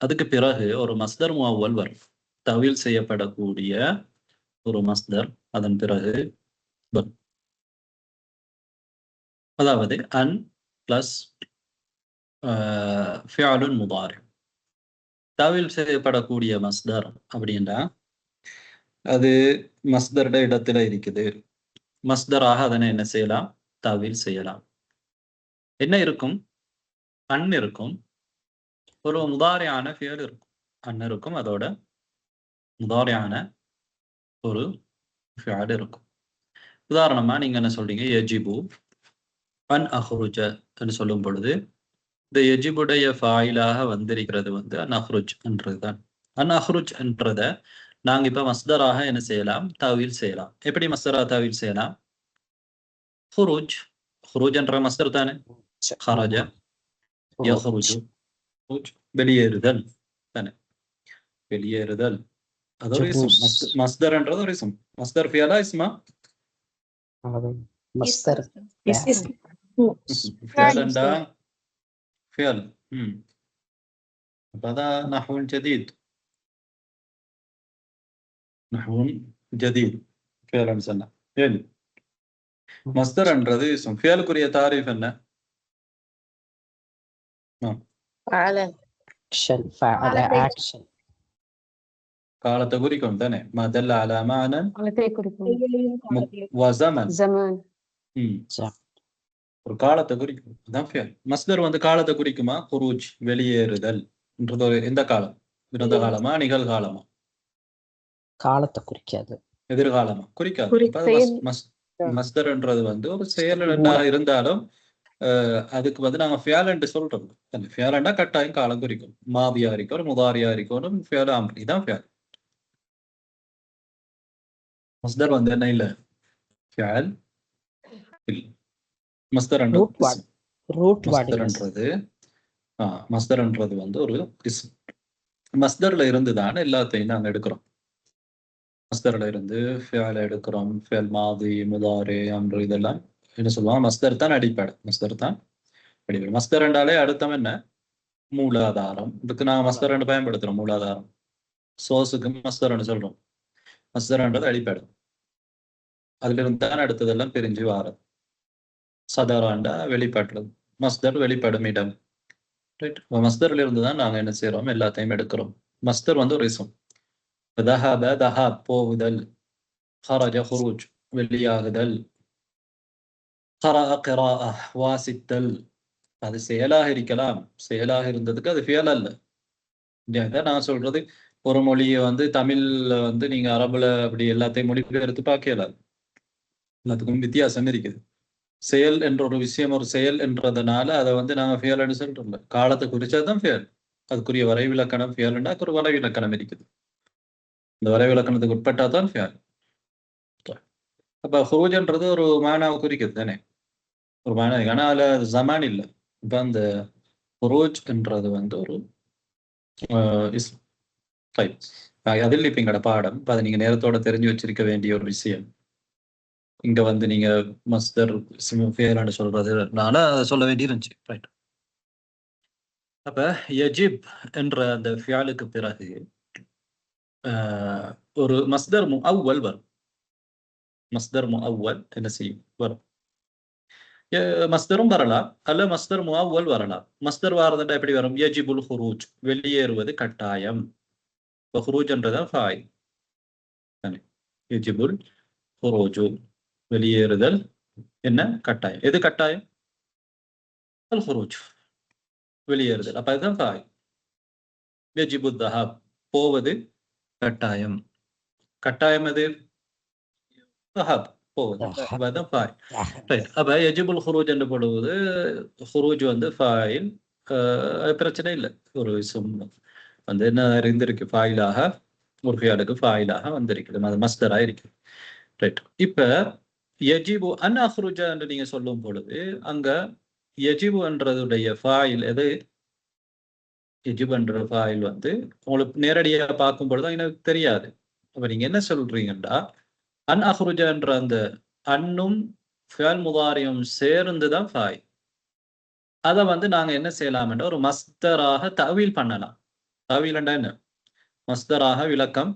அதுக்கு பிறகு ஒரு மஸ்தர் முஅவ்வல் வரும். தவில் செய்யப்படக்கூடிய ஒரு மஸ்தர் அதன் பிறகு வரும். அதாவது அன் பிளஸ் ஃபிஅலுன் முதாரி. தவில் செய்யப்படக்கூடிய மஸ்தர் அப்படின்னா அது மஸ்தரோட இடத்துல இருக்குது. மஸ்தராக அதனை என்ன செய்யலாம்? தவில் செய்யலாம். என்ன இருக்கும்? அன் இருக்கும், ஒரு முதாரியான ஃபியல் இருக்கும். அன் இருக்கும், அதோட முதாரியான ஒரு ஃபியல் இருக்கும். உதாரணமா நீங்க என்ன சொல்றீங்க? யஜிபு அன் அஹ்ருஜ என்று சொல்லும் பொழுது இந்த யஜிபுடைய ஃபாயிலாக வந்திருக்கிறது அன் அஹ்ருஜ் என்றதுதான். அன் அஹ்ருஜ் என்றத நாங்க இப்ப மஸ்தராக என்ன செய்யலாம்? தவில் செய்யலாம். எப்படி மஸ்தரா தவில் செய்யலாம்? ஹுரூஜ் என்ற மஸ்தர் தானே. ஹரஜ யஹ்ருஜு வெளியேறுதல் தானே. வெளியேறுதல் அது ஒரு இஸ்ம். மஸ்தர் என்றது ஒரு இஸ்ம். மஸ்தர் ஃபியலா இஸ்மா? مصدر فعلا فعل. هذا نحو جديد فعلا سنة يعني مصدر என்றது இஸ்ம். ஃபியலுக்குரிய தாரீஃப் என்ன? فعل action காலத்தை குறிக்கும் தானே மதல்ல அலமான காலத்தை குறிக்கும் வசமன் ஜமான் ஒரு காலத்தை குறிக்கும் அதான் ஃபியல். மஸ்தர் வந்து காலத்தை குறிக்குமா? குரூஜ் வெளியேறுதல் என்றது ஒரு எந்த காலம்? இறந்த காலமா நிகழ்காலமா? காலத்தை குறிக்காது, எதிர்காலமா? குறிக்காது. மஸ்தர்ன்றது வந்து ஒரு செயல் இருந்தாலும் அதுக்கு வந்து நாங்க ஃபியால் என்று சொல்றோம். ஃபியாலண்டா கட்டாயம் காலம் குறிக்கும். மாதியா இருக்கணும், முதாரியா இருக்கணும், ஃபியால் அம்ரி தான் ஃபியால். மஸ்தர் வந்து என்ன இல்ல ஃபியால் இல்ல. மஸ்தர்ன்றது வந்து ஒரு இஸ்ம். மஸ்தர்ல இருந்து தானே எல்லாத்தையும் நாங்க எடுக்கிறோம். மஸ்தர்ல இருந்து ஃபியால எடுக்கிறோம். ஃபியால் மாதி, முதாரி, அம்ரு இதெல்லாம் என்ன சொல்லுவாங்க? மஸ்தர் தான் அடிப்படை. மஸ்தர் என்றாலே அடுத்தம் என்ன? மூலாதாரம். இதுக்கு நாங்க மஸ்தர் என்று பயன்படுத்துறோம். மூலாதாரம் சோசுக்கு மஸ்தர்ன்னு சொல்றோம். மஸ்தர்ன்றது அடிப்படை. அதுல இருந்து தான் அடுத்ததெல்லாம் பிரிஞ்சு வாரம். சதாராண்டா வெளிப்பாட்டுறது. மஸ்தர் வெளிப்படும் இடம். ரைட். மஸ்தர்ல இருந்து தான் நாங்க என்ன செய்யறோம்? எல்லாத்தையும் எடுக்கிறோம். மஸ்தர் வந்து ஒரு இஸ்ம். தஹாப் போகுதல், ஹரஜ ஹுரூஜ் வெளியாகுதல், வாசித்தல். அது செயலாக இருக்கலாம். செயலாக இருந்ததுக்கு அது ஃபியல் அல்ல. நான் சொல்றது ஒரு மொழியை வந்து தமிழ்ல வந்து நீங்க அரபுல அப்படி எல்லாத்தையும் மொழிபெயர்த்து பார்க்கலாம். எல்லாத்துக்கும் வித்தியாசம் இருக்குது. செயல் என்ற ஒரு விஷயம் ஒரு செயல் என்றதுனால அதை வந்து நாங்க ஃபியல்னு சொல்றோம். காலத்தை குறிச்சாதான் ஃபியல். அதுக்குரிய வரைவிலக்கணம் ஃபியல்னா ஒரு வரைவிலக்கணம் இருக்குது. இந்த வரைவிலக்கணத்துக்கு உட்பட்டாதான் ஃபியல். அப்ப ஹுரூஜ்ன்றது ஒரு மானாவை குறிக்குது தானே, ஒரு மானா. ஆனா அதுல ஜமான் இல்லை. இப்ப அந்த ஹுரூஜ் என்றது வந்து ஒரு அதில் இப்ப எங்கட பாடம். இப்ப அதை நீங்க நேரத்தோட தெரிஞ்சு வச்சிருக்க வேண்டிய ஒரு விஷயம். இங்க வந்து நீங்க மஸ்தர் ஃபியல்னு சொல்றதுனால அதை சொல்ல வேண்டி இருந்துச்சு. ரைட். அப்ப யஜிப் என்ற அந்த ஃபியாலுக்கு பிறகு ஒரு மஸ்தர் முஅவ்வல் வரும். மஸ்தர் முஅவ்வல் என்ன செய்யும்? வரும். மஸ்தரும் வரலாம், அல்ல மஸ்தர் முஅவ்வல் வரலாம். மஸ்தர் வாரதுண்டா எப்படி வரும்? யஜிபுல் ஹுரூஜ் வெளியேறுவது கட்டாயம். இப்போ ஹுரூஜ்ன்றதா ஃபாயில். யஜிபுல் ஹுரூஜ் வெளியேறுதல் என்ன கட்டாயம். எது கட்டாயம்? அல் ஹுரூஜ் வெளியேறுதல். அப்ப அதுதான் ஃபாயில். யஜிபு தஹாப் போவது கட்டாயம். கட்டாயம் எது? தஹாப் போவது. அதுதான் ஃபாயில். ரைட். அப்ப யஜிபுல் ஹுரூஜ் என்று போடுவது ஹுரூஜ் வந்து ஃபாயில். பிரச்சனை இல்லை. ஒரு இஸ்ம் வந்து என்ன இருந்திருக்கு? ஃபாயிலாக ஒரு ஃபியாலுக்கு ஃபாயிலாக வந்திருக்குது. அது மஸ்தரா இருக்கு. ரைட். இப்ப யஜிபு அன் அஹ்ருஜ என்று நீங்க சொல்லும் பொழுது அங்க யஜிபு என்றதுடைய ஃபாயில் எது? யஜிபு என்ற ஃபாயில் வந்து உங்களுக்கு நேரடியாக பார்க்கும் பொழுது எனக்கு தெரியாது. அப்ப நீங்க என்ன சொல்றீங்கன்னா அன் அஹ்ருஜ என்ற அந்த அன்னும் ஃபியால் முதாரியும் சேர்ந்துதான் ஃபாயில். அதை வந்து நாங்க என்ன செய்யலாம்? ஒரு மஸ்தராக தவீல் பண்ணலாம். தவீல் என்றா என்ன? மஸ்தராக விளக்கம்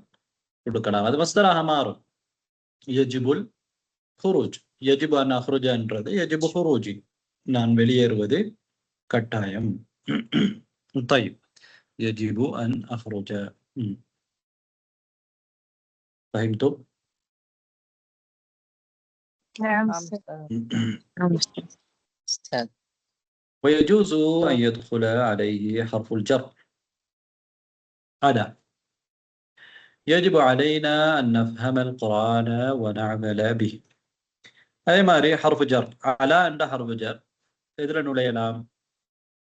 கொடுக்கலாம். அது மஸ்தராக மாறும். யஜிபுல் ஹுரூஜ். யஜிபு அன் அஹ்ருஜ என்றது யஜிபு ஹுரூஜி, நான் வெளியேறுவது கட்டாயம். طيب يجب أن أخرج. فهمتم؟ نعم أستاذ. ويجوز أن يدخل عليه حرف الجر. على. يجب علينا أن نفهم القرآن ونعمل به. أي ماري حرف جر. على عند حرف جر إذا نليلام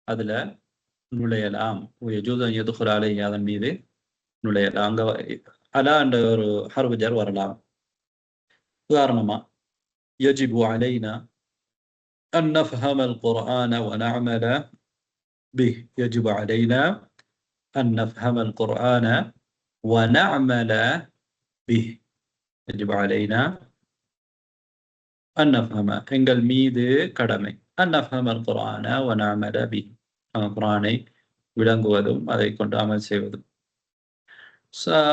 அதில் நுழையலாம். யஜூஸ் அன் யதுகுல் அலைஹி அதன் மீது நுழையலாம். அங்க அலா என்ற ஒரு ஹர்ஃப் ஜர் வரலாம். உதாரணமா யஜிபு அலைனா அன் நஃப்ஹமல் குர்ஆன வ நஅமல பிஹ். யஜிபு அலைனா அன் நஃப்ஹமல் குர்ஆன வ நஅமல பிஹ். யஜிபு அலைனா அன் நஃப்ஹம எங்கள் மீது கடமை. அன் நஃப்ஹமல் குர்ஆன வ நஅமல பிஹ். குர்ஆனை விளங்குவதும் அதை கொண்டு அமல் செய்வதும்.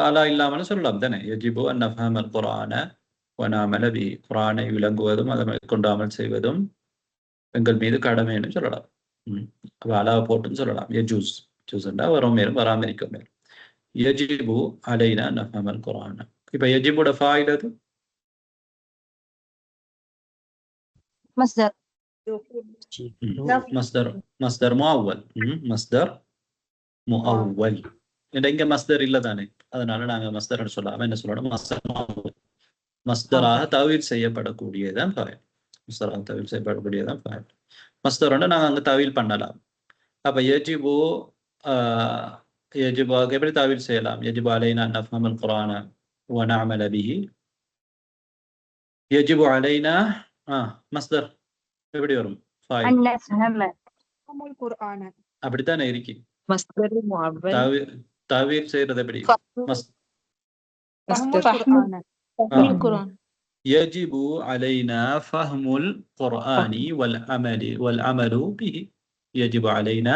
அலா இல்லாமல் சொல்லலாம் தானே. யஜிபு அன் நஃப்ஹமல் குர்ஆன வ நஅமல பிஹி. குர்ஆனை விளங்குவதும் அதை கொண்டு அமல் செய்வதும் எங்கள் மீது கடமைன்னு சொல்லலாம். அலாவை போட்டுன்னு சொல்லலாம். யஜூஸ். ஜூஸ்ண்டா வரும் மேலும் வராமல் இருக்கும் மேலும். يجب علينا أن نفهم القرآن. இப்போ يجب فاعل அது مصدر مصدر مؤول. مصدر مؤول. இங்க மஸ்தர் இல்ல தானே, அதனால நாங்க மஸ்தர்னு சொல்லாம என்ன சொல்லணும், மஸ்தர் முஅவ்வல். மஸ்தராக தவீல் செய்யப்படக்கூடியதான் ஃபாயில். மஸ்தராக தவீல் செய்யப்படக்கூடியதான் ஃபாயில். மஸ்தரோட நாங்க அங்க தவீல் பண்ணலாம். அப்ப யஜிபு யஜிபு எப்படி தவீல் செய்யலாம்? யஜிபு அலைனா அன் நஃபஹமல் குர்ஆன வ நஅமல பிஹி. யஜிபு அலைனா மஸ்தர் எப்படி வரும்? ஃபாயில் أن نفهم القرآن. அப்படித்தானே இருக்கு. مصدر معول தவீல் செய்யறது எப்படி? فهم القرآن. القرآن. يجب علينا فهم القرآن والعمل به. يجب علينا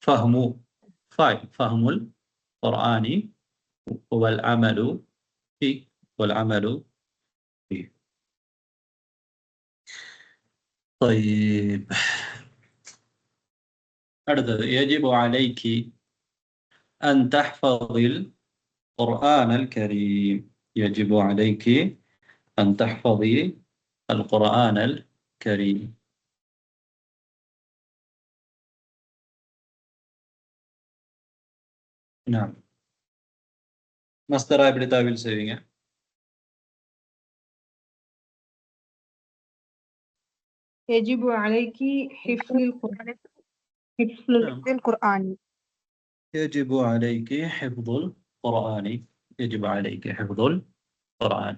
فهم القرآن والعمل به. طيب அடுத்தது يجب عليك أن تحفظي القرآن الكريم. يجب عليك أن تحفظي القرآن الكريم. نعم. مصدر எப்படி தாவீல் செய்வீங்க? يجب عليك حفظ القرآن. يجب عليك حفظ القرآن. يجب عليك حفظ القرآن.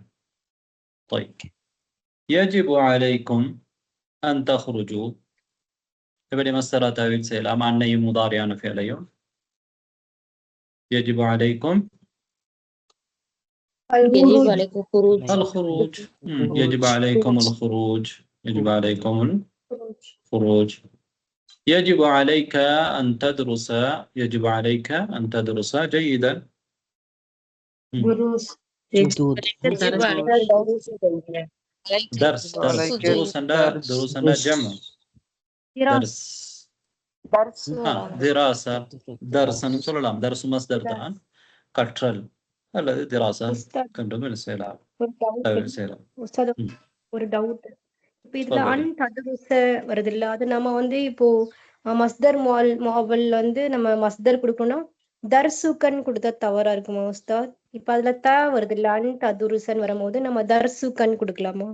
طيب يجب عليكم أن تخرجوا. எப்படி மஸ்தரா தாவீல் செய்யலாம்? அன்னையும் முதாரியான ஃபியலையும். يجب عليكم يجب عليكم خروج الخروج. يجب عليكم الخروج. يجب عليكم الخروج. يجب عليك أن تدرس. يجب عليك أن تدرس جيدا. دروس. درس دروس جمع درس دراسة. درسன்னு சொல்லலாம். درس மஸ்தர் தான், கற்றல் அல்லது திராசா கண்டும் செய்யலாம். ஒரு டவுட். இப்போ இதுல அன் ததுருச வருது இல்ல, அது நம்ம வந்து இப்போ மஸ்தர் முஅவ்வல் வந்து நம்ம மஸ்தர் கொடுக்கணும்னா தர்சுக்கன் கொடுத்தா தவறா இருக்குமா உஸ்தாத்? இப்ப அதுல த வருது இல்ல, அன் ததுருசன் வரும்போது நம்ம தர்சுக்கன் கொடுக்கலாமா?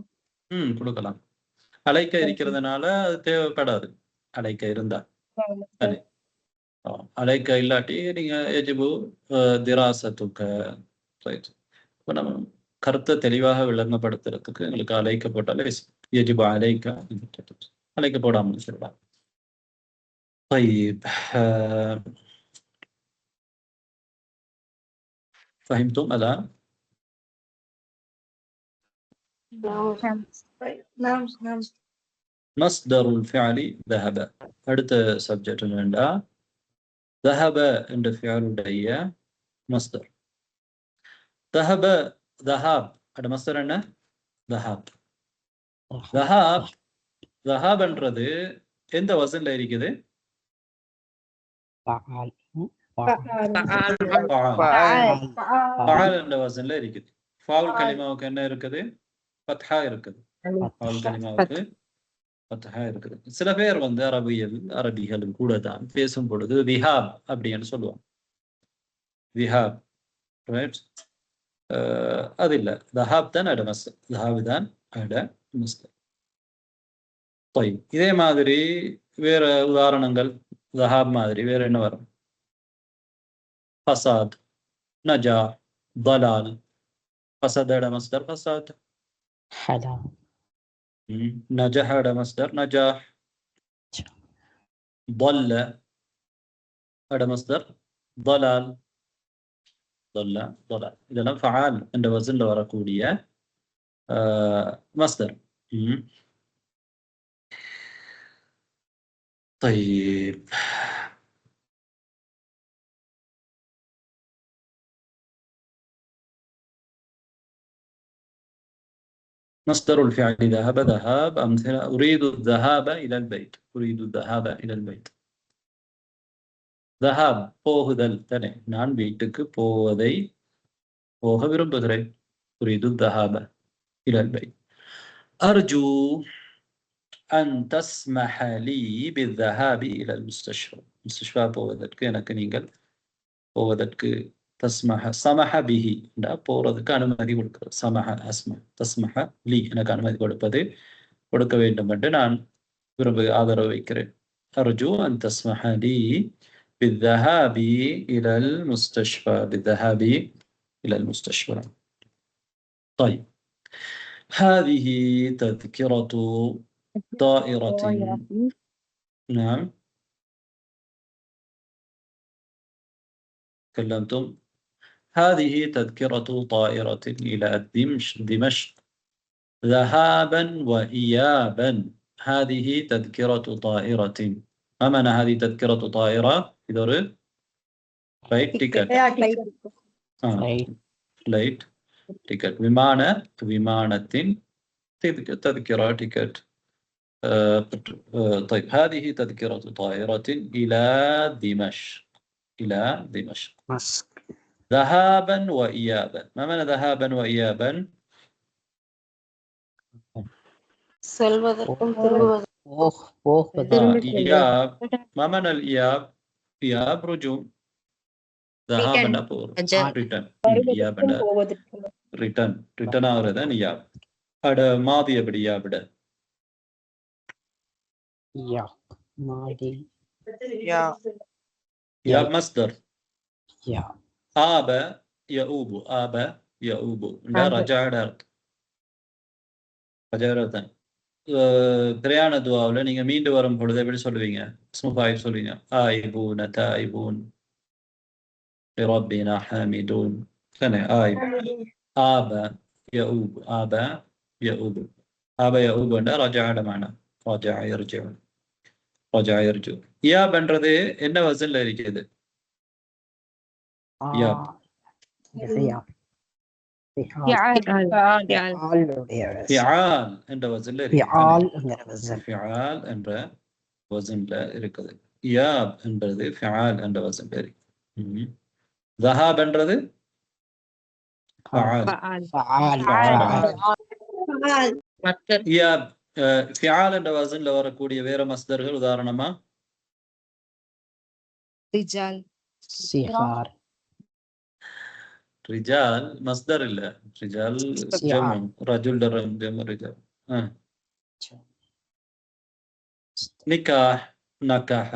கொடுக்கலாம். அலைக்க இருக்கிறதுனால அது தேவைப்படாது. அலைக்க இருந்தா அலைக்க இல்லாட்டி நீங்க எஜிபு திராசத்துக்க. இப்போ நம்ம கருத்தை தெளிவாக விளங்கப்படுத்துறதுக்கு எங்களுக்கு அலைக்க போட்டாலே எஜிபு அலைக்க, அலைக்க போடாமல் சொல்லலாம். طيب فهمتم الآن؟ نعم. مصدر الفعل ذهب. அடுத்த சப்ஜெக்ட் என்னடா? ذهب என்ற ஃபியலுடைய மஸ்தர். ذهب ذهاب அட மஸ்தர் என்ன? ذهاب. ذهاب ذهاب என்றது எந்த வசன்ல இருக்குது? فعال என்ற வசன்ல இருக்குது. ஃபாவுல் கலிமாவுக்கு என்ன இருக்குது? ஃபத்ஹா இருக்குது. ஃபாவுல் கலிமாவுக்கு ஃபத்ஹா இருக்குது. சில பேர் வந்து அரபிகள் கூட தான் பேசும் பொழுது விஹாப் அப்படின்னு சொல்லுவாங்க. விஹாப், ரைட்? அது இல்லை, தஹாப் தான் அட மஸ்தர். தஹாப் தான் அட மஸ்தர். இதே மாதிரி வேற உதாரணங்கள் தஹாப் மாதிரி வேற என்ன வரும்? ஃபசாத், நஜா, தலால். ஃபசாத் அட மஸ்தர் ஃபசாத். حلال نجح على مصدر نجاح. ضل على مصدر ضلال. ضلال. إذا فعال عند وزن وركودية مصدر. طيب مصدر الفعل ذهب ذهاب. أمثلة: أريد الذهاب إلى البيت. أريد الذهاب إلى البيت. தஹாப் போகுதல் தானே, நான் வீட்டுக்கு போக விரும்புகிறேன். உரீது தஹாப இலல் பைத். அர்ஜூ அன் தஸ்மஹ லீ பிஸ்ஸஹாபி இலல் முஸ்தஷ்ஃபா. முஸ்தஷ்ஃபா போவதற்கு எனக்கு நீங்கள் போவதற்கு தஸ்மஹ சமஹ பிஹி போறதுக்கு அனுமதி கொடுக்கிறது. சமஹ அஸ்ம தஸ்மஹ லீ எனக்கு அனுமதி கொடுக்க வேண்டும் என்று நான் ஆதரவு வைக்கிறேன். அர்ஜூ அன் தஸ்மஹ லீ பிஸ்ஸஹாபி இலல் முஸ்தஷ்ஃபா பிஸ்ஸஹாபி இலல் முஸ்தஷ்ஃபா. طيب هذه تذكرة طائرة. نعم تكلمتم. هذه تذكرة طائرة إلى دمشق ذهابا وإيابا. هذه تذكرة طائرة. ما معنى هذه تذكرة طائرة؟ إذا فلايت تيكت. فلايت تيكت விமானத்தின் تذكرة تيكت. طيب هذه تذكرة طائرة إلى دمشق ذهابا وإيابا. ما معنى ذهابا وإيابا؟ إياب. ما معنى الإياب؟ إياب رجوع. ذهابا return. إيابا return ஆகிறது إياب. அட மாதி எப்படி إيابட إياب مصدر. آب يؤوب ரஜாடா. பிரயாண துவாவில் நீங்க மீண்டு வரும் பொழுது எப்படி சொல்லுவீங்க? ஸ்முஃபாய் சொல்லுவீங்க. ஆயிபூன தாயிபூன் ربنا حامدون. ثاني آبا يؤوب رجع معنا رجع يرجع. يا பண்றது என்ன வசன்ல இருக்குது? யா ஃபிஆல் என்ற வசன்ல இருக்குது. யாப் என்றது ஃபிஆல் என்ற வசன்ல இருக்கு. ذهاب என்றது فعال. يا فعال என்ற வசன்ல வரக்கூடிய வேற மஸ்தர்கள் உதாரணமா ரிஜால் மஸ்தர் இல்ல. ரிஜால் ஜம்உ ரஜுல் ஜம்உ ரிஜால். நிக்காஹ் நகஹ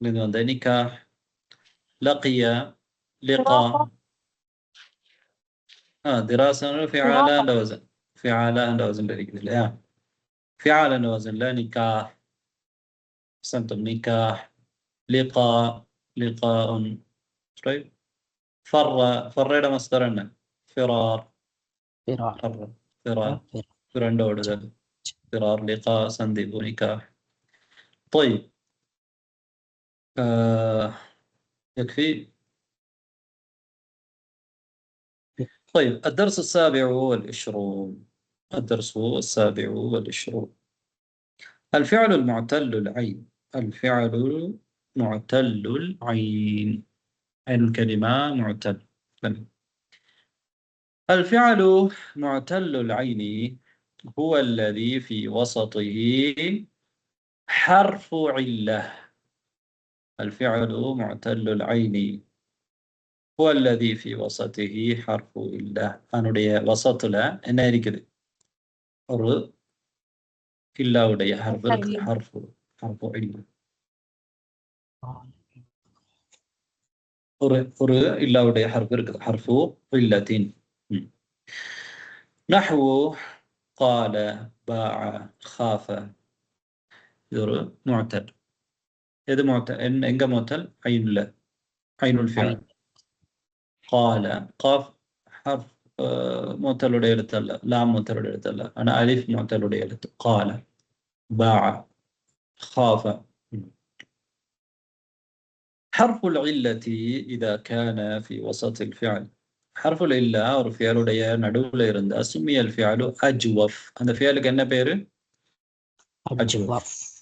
இது வந்து நிக்காஹ். لقي لقاء. دراسة فعالة عند وزن بريكد. لا فعالة عند وزن لا نكاح. سنتم نكاح. لقاء. طيب فر إلى مصدرنا فرار. فرار لقاء سندب نكاح. طيب يكفي. طيب الدرس السابع والعشرون. الفعل المعتل العين. عين الكلمة معتل. الفعل معتل العين هو الذي في وسطه حرف علة. الفعل معتل العين هو الذي في وسطه حرف علة. அதனுடைய வசத்துல என்ன இருக்குது? ஒரு இல்லாவுடைய ஹர்ஃப் இருக்குது. ஹர்ஃப் இல்ல. ஒரு இல்லாவுடைய ஹர்ஃப் இருக்குது. ஹர்ஃப் இல்லத்தின். نحو قال باع خاف. இது ஒரு முஅத்தல். எது முஅத்தல்? எங்க முஅத்தல்? ஐன்ல. ஐனுல் ஃபிஅல். قال قاف حرف முஅத்தலுடைய எழுத்து அல்ல. லாம் முஅத்தலுடைய எழுத்து அல்ல. ஆனா அலிஃப் முஅத்தலுடைய எழுத்து. قال باع خاف. حرف العلة إذا كان في وسط الفعل. حرف العلة ஒரு ஃபியலுடைய நடுவுல இருந்தா சுமிய الفعل أجوف. அந்த ஃபியலுக்கு என்ன பேரு?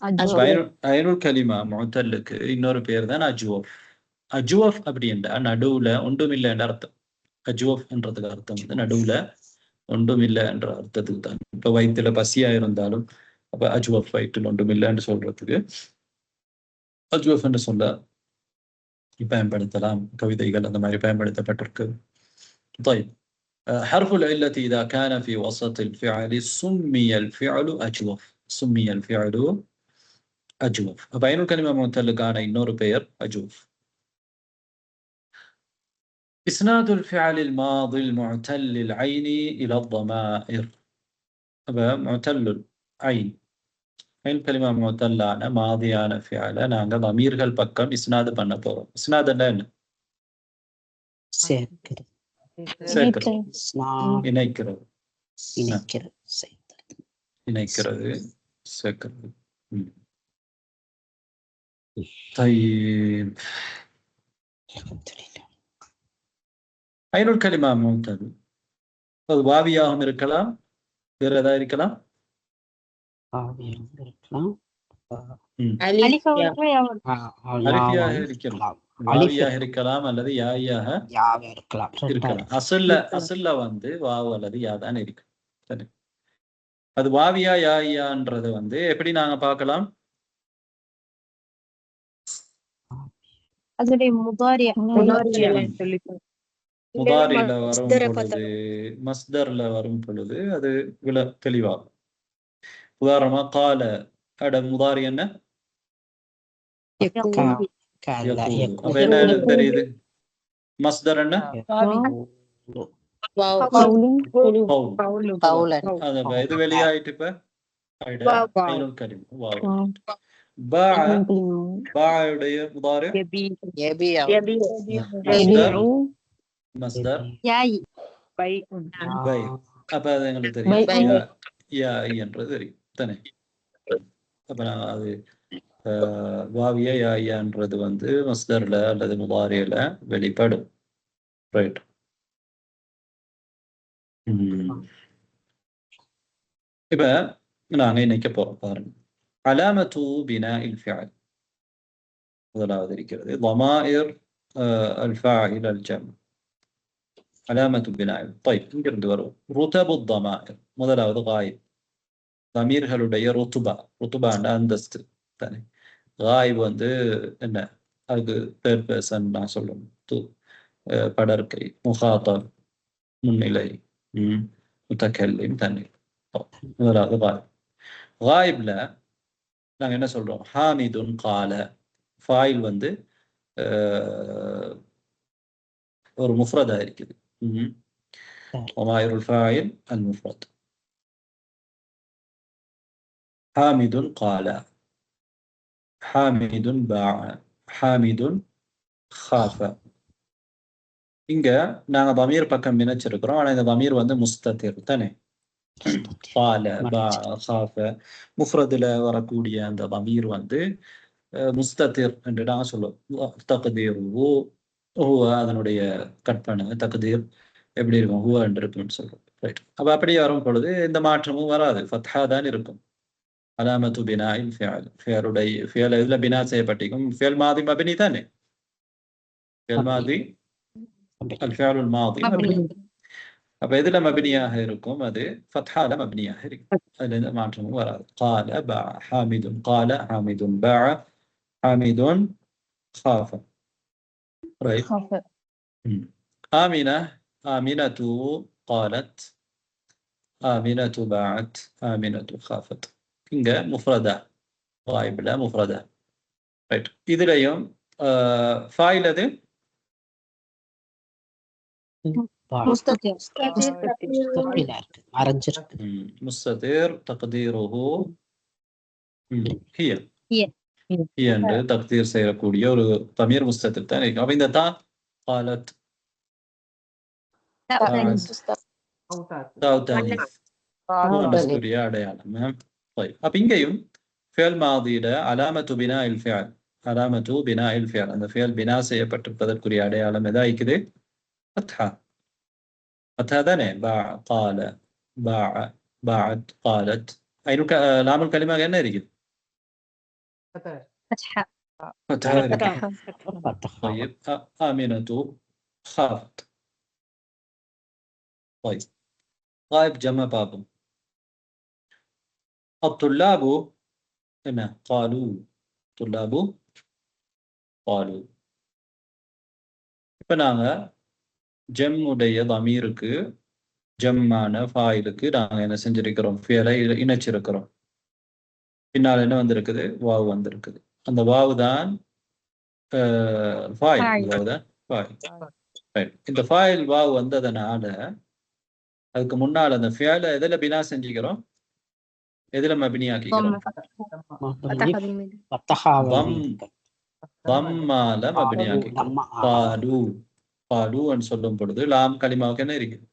ஐனுல் கலிமா முஅத்தலுக்கு இன்னொரு பேர் தான் அஜ்வஃப். அஜ்வஃப் அப்படின்ற நடுவுல ஒன்றுமில்லை என்ற அர்த்தம். அஜ்வஃப் என்றதுக்கு அர்த்தம் வந்து நடுவுல ஒன்றுமில்லை என்ற அர்த்தத்துக்கு தான். இப்ப வயிற்றுல பசியா இருந்தாலும் அப்ப அஜ்வஃப் வயிற்றில் ஒன்றுமில்லைன்னு சொல்றதுக்கு அஜ்வஃப் என்று சொல்ல பயன்படுத்தலாம். கவிதைகள் அந்த மாதிரி பயன்படுத்தப்பட்டிருக்கு. طيب حرف العلة إذا كان في وسط الفعل سمي الفعل أجوف. سمي الفعل أجوف. أبين الكلمة معتلقان إنور بير أجوف. إسناد الفعل الماضي المعتل العين إلى الضمائر. أبا معتل العين أين كلمة معتلة ماضيان فعل نانغ ضمير البكم إسناد بنبو. إسناد لنا சேர்க்கிறது سكر ஸ்நான் இணைக்கிறது இணைக்கிறது சேர்க்கிறது இணைக்கிறது சேர்க்கிறது. طيب அல்ஹம்துலில்லாஹ். ஐனுல் கலிமா முஅத்தல் அது வாவியாகவும் இருக்கலாம், வேற ஏதாவது இருக்கலாம். ஆவியாக இருக்கலாம், அலிஃபியாக லாவாக இருக்கலாம், இருக்கலாம், வாவியாக இருக்கலாம் அல்லது யாயாக யாவ இருக்கலாம். இருக்கலாம். அசல்ல வந்து வாவு அல்லது யா தான் இருக்கு. சரி, அது வாவியா யாயான்றது வந்து எப்படி நாங்க பார்க்கலாம்? அதோடைய முதாரியா முதாரில வரும் பொழுது, மஸ்தர்ல வரும் பொழுது அது தெளிவாகும். உதாரணமா கால அட முதாரி என்ன? அப்ப என்ன தெரியுது? மஸ்தர் என்ன? இது வெளியாயிட்டு இப்ப ஐனுல் கலிமா வாவ். பாஉடைய முதாரி மஸ்தர் பை. அப்ப அது எங்களுக்கு தெரியும் யா என்றது தெரியும் தானே. அப்ப நான் அது வாவியா யான்றது வந்து மஸ்தர்ல அல்லது முதாரியில வெளிப்படும். ரைட். இப்ப நாங்க இணைக்க போறோம் பாருங்க. அலாமத்து பினாஇல் ஃபிஅல் முதலாவது இருக்கிறது. ضمائر الفاعل الجمع علامة بناء. طيب இங்கிருந்து வரும் رتب الضمائر முதலாவது غايب. ضميர்களுடைய ருத்துபா அந்தஸ்து தானே. غايب வந்து என்ன? அது தேர்ட் பர்சன் நான் சொல்லணும். படர்க்கை, முகாத்தப் முன்னிலை, முத்தக்கல்லிம் தண்ணீர். முதலாவது غايب. غايبல நாங்க என்ன சொல்றோம்? ஹாமிதுன் கால. ஃபாயில் வந்து ஒரு முஃப்ரதா இருக்குது. ضمائر الفاعل المفرد. حامد قال، حامد باع، حامد خاف. இங்க நாங்க ضمير பக்கம் நினைச்சிருக்கிறோம். ஆனா இந்த ضمير வந்து முஸ்ததிர் தானே. قال باع خاف முஃப்ரதுல வரக்கூடிய அந்த ضمير வந்து முஸ்ததிர் என்று நாங்க சொல்லுவோம். தக்தீருஹு ஹுவ அதனுடைய கற்பனை தக்தீர் எப்படி இருக்கும்? ஹுவ என்று இருக்கும்னு சொல்றோம். ரைட். அப்ப அப்படி வரும் பொழுது எந்த மாற்றமும் வராது, ஃபத்ஹா தான் இருக்கும். அலாமத்து பினாஇல் ஃபிஅல். ஃபிஅல் இதுல பினா செய்யப்பட்டிருக்கும். ஃபிஅல் மாதி மப்னி தானே. ஃபிஅல் மாதி அல்-ஃபிஅலுல் மாதி மப்னி. அப்ப எதுல மப்னியாக இருக்கும்? அது ஃபத்ஹால மப்னியாக இருக்கும். அதுல எந்த மாற்றமும் வராது. قال باع حامد، قال حامد باع حامد خاف. ரைட். آمنة، آمنة قالت، آمنة باعت، آمنة خافت. இங்க முஃப்ரதா غايبல முஃப்ரதா. ரைட். இதுலயும் ஃபாயில் அது முஸ்ததிர் தக்தீருஹு ஹிய. ஹிய என்று தக்தீர் செய்யக்கூடிய ஒரு ضمير முஸ்ததிர் தான் இருக்கு. அப்ப இந்த தா قالت அடையாளம். அப்ப இங்கேயும் ஃபிஅல் மாதியில அலாமத்து பினாஇல் ஃபிஅல், அலாமத்து பினாஇல் ஃபிஅல் அந்த ஃபிஅல் பினா செய்யப்பட்டிருப்பதற்குரிய அடையாளம் எதா இருக்குது? ஃபத்ஹா. ஃபத்ஹா தானே. பாஅ قال باع باعت قالت. லாமுல் கலிமா என்ன இருக்குது? فتحة فتحة. فتحة. طيب آمنة خافت. طيب غائب جمع باب. الطلاب هنا قالوا. طلاب قالوا. இப்போ நாங்கள் ஜம்முடைய தமீருக்கு ஜம்மான ஃபாயிலுக்கு நாங்கள் என்ன செஞ்சிருக்கிறோம்? ஃபியலை இணைச்சிருக்கிறோம். பின்னால் என்ன வந்திருக்குது? வாவு வந்திருக்குது. அந்த வாவு தான் ஃபாயில். வாவு தான் ஃபாயில். ரைட். இந்த ஃபாயில் வாவு வந்ததுனால அதுக்கு முன்னால் அந்த ஃபியலை எதில் பினா செஞ்சுக்கிறோம்? எதில் மபினி ஆக்கிக்கிறோம்? தம்மால மபினி ஆக்கிக்கிறோம். பாலு பாலுன்னு சொல்லும் பொழுது லாம் கலிமாவுக்கு என்ன இருக்குது?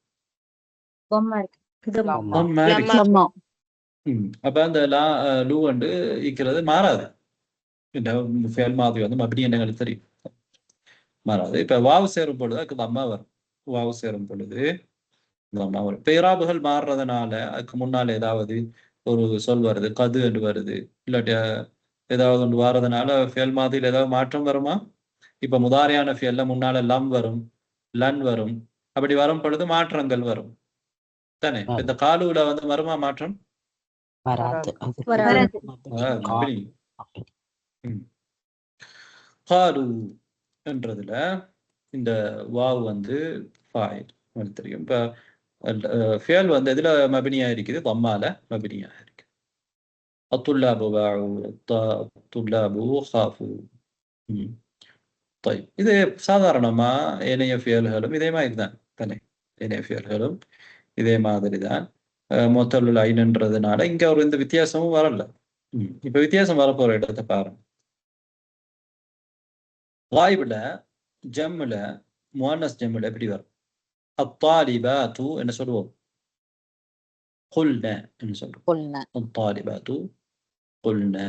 அப்ப அந்த லூ வந்து ஈக்கிறது மாறாது. இந்த ஃபேல் மாதிரி வந்து மபினி என்னங்களுக்கு தெரியும், மாறாது. இப்ப வாவு சேரும் பொழுது அதுக்கு தம்மா வரும். வாவு சேரும் பொழுது தம்மா வரும். பேராபுகள் மாறுறதுனால அதுக்கு முன்னால் ஏதாவது ஒரு சொல் வருது, கது என்று வருது, இல்லாட்டி ஏதாவது ஒன்று வாரதுனால ஃபேல் மாதிரியில் ஏதாவது மாற்றம் வருமா? இப்ப முதாரியான ஃபேல்ல முன்னால லம் வரும், லன் வரும். அப்படி வரும் பொழுது மாற்றங்கள் வரும் தானே. இந்த காலுல வந்து வருமா மாற்றம்? காலு என்றதுல இந்த வாவ் வந்து ஃபாயில் தெரியும். இப்ப ஃபேல் வந்து எதுல மபினியா இருக்குது? தம்மால மபினியா இருக்கு. அத்துல்லாபு வாஉ அத்துல்லாபு காஃபு. طيب இது சாதாரணமா ஏனைய ஃபியல்களும் இதே மாதிரி தான் தானே. ஏனைய ஃபியல்களும் இதே மாதிரி தான். மொத்தலுல் ஐன்ன்றதுனால இங்க ஒரு இந்த வித்தியாசமும் வரல. இப்ப வித்தியாசம் வரப்போற இடத்தை பாருங்க. காயிப்ல ஜம்முல முஅன்னஸ் ஜம்முல எப்படி வரும்? அத்தாலிபாத்து என்ன சொல்லுவோம்? குல்னா என்ன சொல்லுவோம்? அத்தாலிபாத்து குல்னா.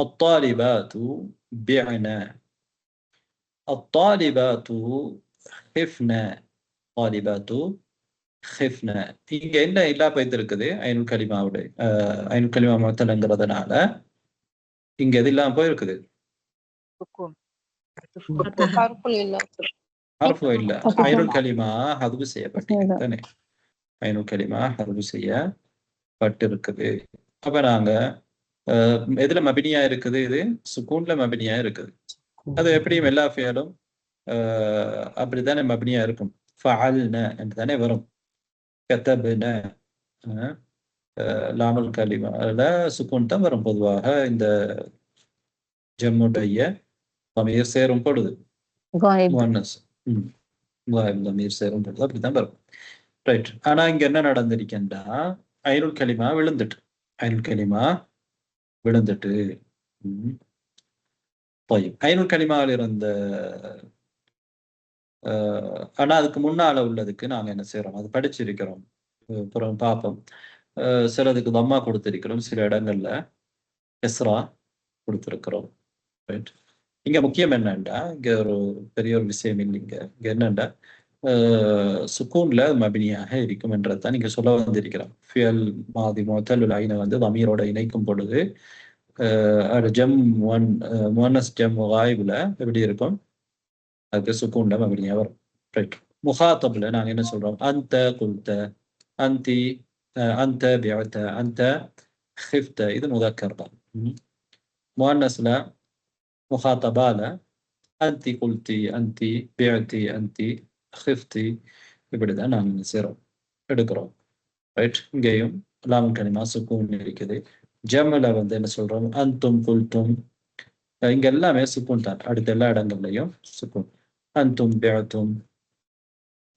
الطالبات بعنا. الطالبات خفنا. طالبات خفنا. இங்க என்ன இல்லா பைத்து இருக்குது? ஐனுல் கலிமாவுடைய ஐனுல் கலிமா முஅத்தல்ங்கிறதுனால இங்க எது இல்லாம போயிருக்குது? ஹர்ஃபு இல்ல. ஐனுல் கலிமா ஹதுஃப் செய்யப்பட்டிருக்கு தானே. ஐனுல் கலிமா ஹதுஃப் செய்யப்பட்டிருக்குது. அப்ப நாங்க எதுல மபினியா இருக்குது? இது சுக்கூன்ல மபினியா இருக்குது. அது எப்படியும் எல்லா ஃபியலும் அப்படித்தானே மபினியா இருக்கும். ஃபஅல்ன என்று தானே வரும். கதப்ன லாமுல் கலிமால சுக்கூன் தான் வரும் பொதுவாக. இந்த ஜம்முடைய தமீர் சேரும் பொழுது முஅன்னஸ் தமீர் சேரும் பொழுது அப்படித்தான் வரும். ரைட். ஆனா இங்க என்ன நடந்திருக்கேன்டா, ஐனுல் கலிமா விழுந்துட்டு. ஐனுல் கலிமா விழுந்துட்டு. ஐனுல் கலிமாவில் இருந்த ஆனா அதுக்கு முன்னால உள்ளதுக்கு நாங்க என்ன செய்யறோம்? அது படிச்சிருக்கிறோம், அப்புறம் பார்ப்போம். சிலதுக்கு தம்மா கொடுத்திருக்கிறோம், சில இடங்கள்ல கஸ்ரா கொடுத்திருக்கிறோம். ரைட். இங்க முக்கியம் என்னண்டா, இங்க ஒரு பெரிய ஒரு விஷயம் இல்லைங்க. இங்க என்னண்டா சுக்கூன்ல மபினியாக இருக்கும் என்றதான் நீங்க சொல்ல வந்திருக்கிறோம். ஃபியல் மாதி முஅத்தலுல் ஐனை வந்து தமீரோட இணைக்கும் பொழுது ஜம் முஅன்னஸ் ஜம் காயிப்ல எப்படி இருக்கும்? அதுக்கு சுக்கூன்ல மபினியா வரும். ரைட். முகாத்தப்ல நாங்க என்ன சொல்றோம்? அந்த குல்த, அந்தி, அந்த பிஅத, அந்த خفت. இது முதக்கர் தான். முஅன்னஸ்ல முகாத்தபால அந்தி குல்தி, அந்தி பிஅதி, அந்தி خفتي. இப்படிதான் நாங்க செய்றோம், எடுக்கிறோம். ரைட். இங்கேயும் லாம் கலிமா சுக்கூன் இருக்குது. ஜம்ல வந்து என்ன சொல்றோம்? அந்தும் குல்தும். இங்க எல்லாமே சுக்கூன் தான். அடுத்த எல்லா இடங்கள்லையும் சுக்கூன். அந்தும் பிஅதும்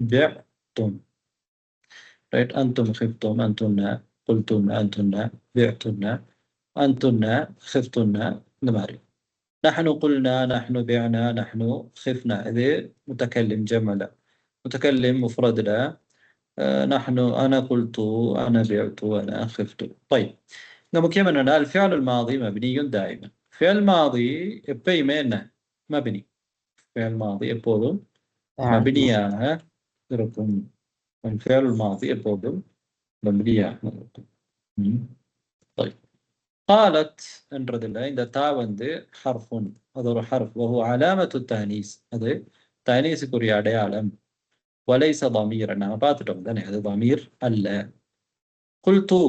பிஅதும். ரைட். அந்தும் خفتم அந்துன்ன குல்துன்ன அந்துன்ன பிஅதுன்ன அந்துன்ன خفتن. இந்த மாதிரி நஹ்னு குல்னா நஹ்னு பிஅனா நஹ்னு خفنا. இது متكلم جمع. متكلم مفرد لا. نحن أنا قلت أنا بعت أنا خفت. طيب முக்கியம் என்னன்னா الفعل الماضي مبني دائما. فعل الماضي எப்பயுமே என்ன? மபினி. فعل الماضي எப்போதும் மபினியாக இருக்கும். الفعل الماضي எப்போதும் மபினியாக இருக்கும். طيب قالت என்றதுல இந்த தா வந்து ஹர்ஃபுன், அது ஒரு ஹர்ஃப். وهو علامة التانيث, அது தனீஸுக்குரிய அடையாளம். وليس ضميرا, நாம பார்த்துட்டோம் தானே, அது ضمير அல்ல. குல்து,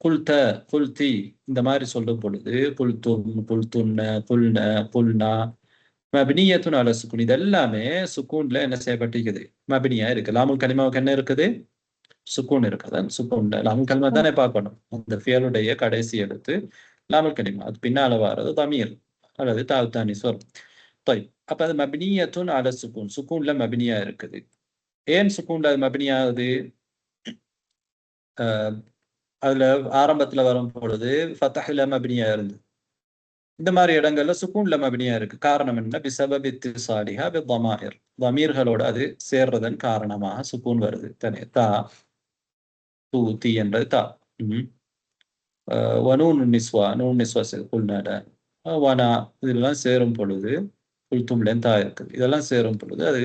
குல்த, குல்தி இந்த மாதிரி சொல்லும் பொழுது குல்தும், குல்துன்ன, குல்ன, குல்னா மப்னியத்துன் அலா சுக்கூன், இது எல்லாமே சுக்கூன்ல என்ன செய்யப்பட்டிருக்குது, மப்னியா இருக்கு. லாமுல் கலிமாவுக்கு என்ன இருக்குது, சுக்கூன் இருக்குது. சுக்கூன்ல லாமுல் கலிமா தானே பார்க்கணும். அந்த ஃபியலுடைய கடைசி எழுத்து லாமுல் கலிமா, அது பின்னால வர்றது தமீர் அல்லது தாவுத்தானி சொல். அப்ப அது மப்னியத்துன் அலா சுக்கூன், சுக்கூன்ல மப்னியா இருக்குது. ஏன் சுக்கூன்ல அது மப்னியா ஆகுது, அதுல ஆரம்பத்துல வரும் பொழுது ஃபத்ஹ்ல மப்னியா இருந்து, இந்த மாதிரி இடங்கள்ல சுக்கூன்ல மப்னியா இருக்கு. காரணம் என்ன, பிஸபப் இத்திஸாலிஹா பித்தமாயிர், தமீர்களோட அது சேர்றதன் காரணமாக சுக்கூன் வருது தானே. தா, தூ, தி என்றது தா. வனூன் நிஸ்வா, நூன் நிஸ்வா குல்நாட, வனா இதெல்லாம் சேரும் பொழுது குல்தும்ல தா இருக்குது, இதெல்லாம் சேரும் பொழுது அது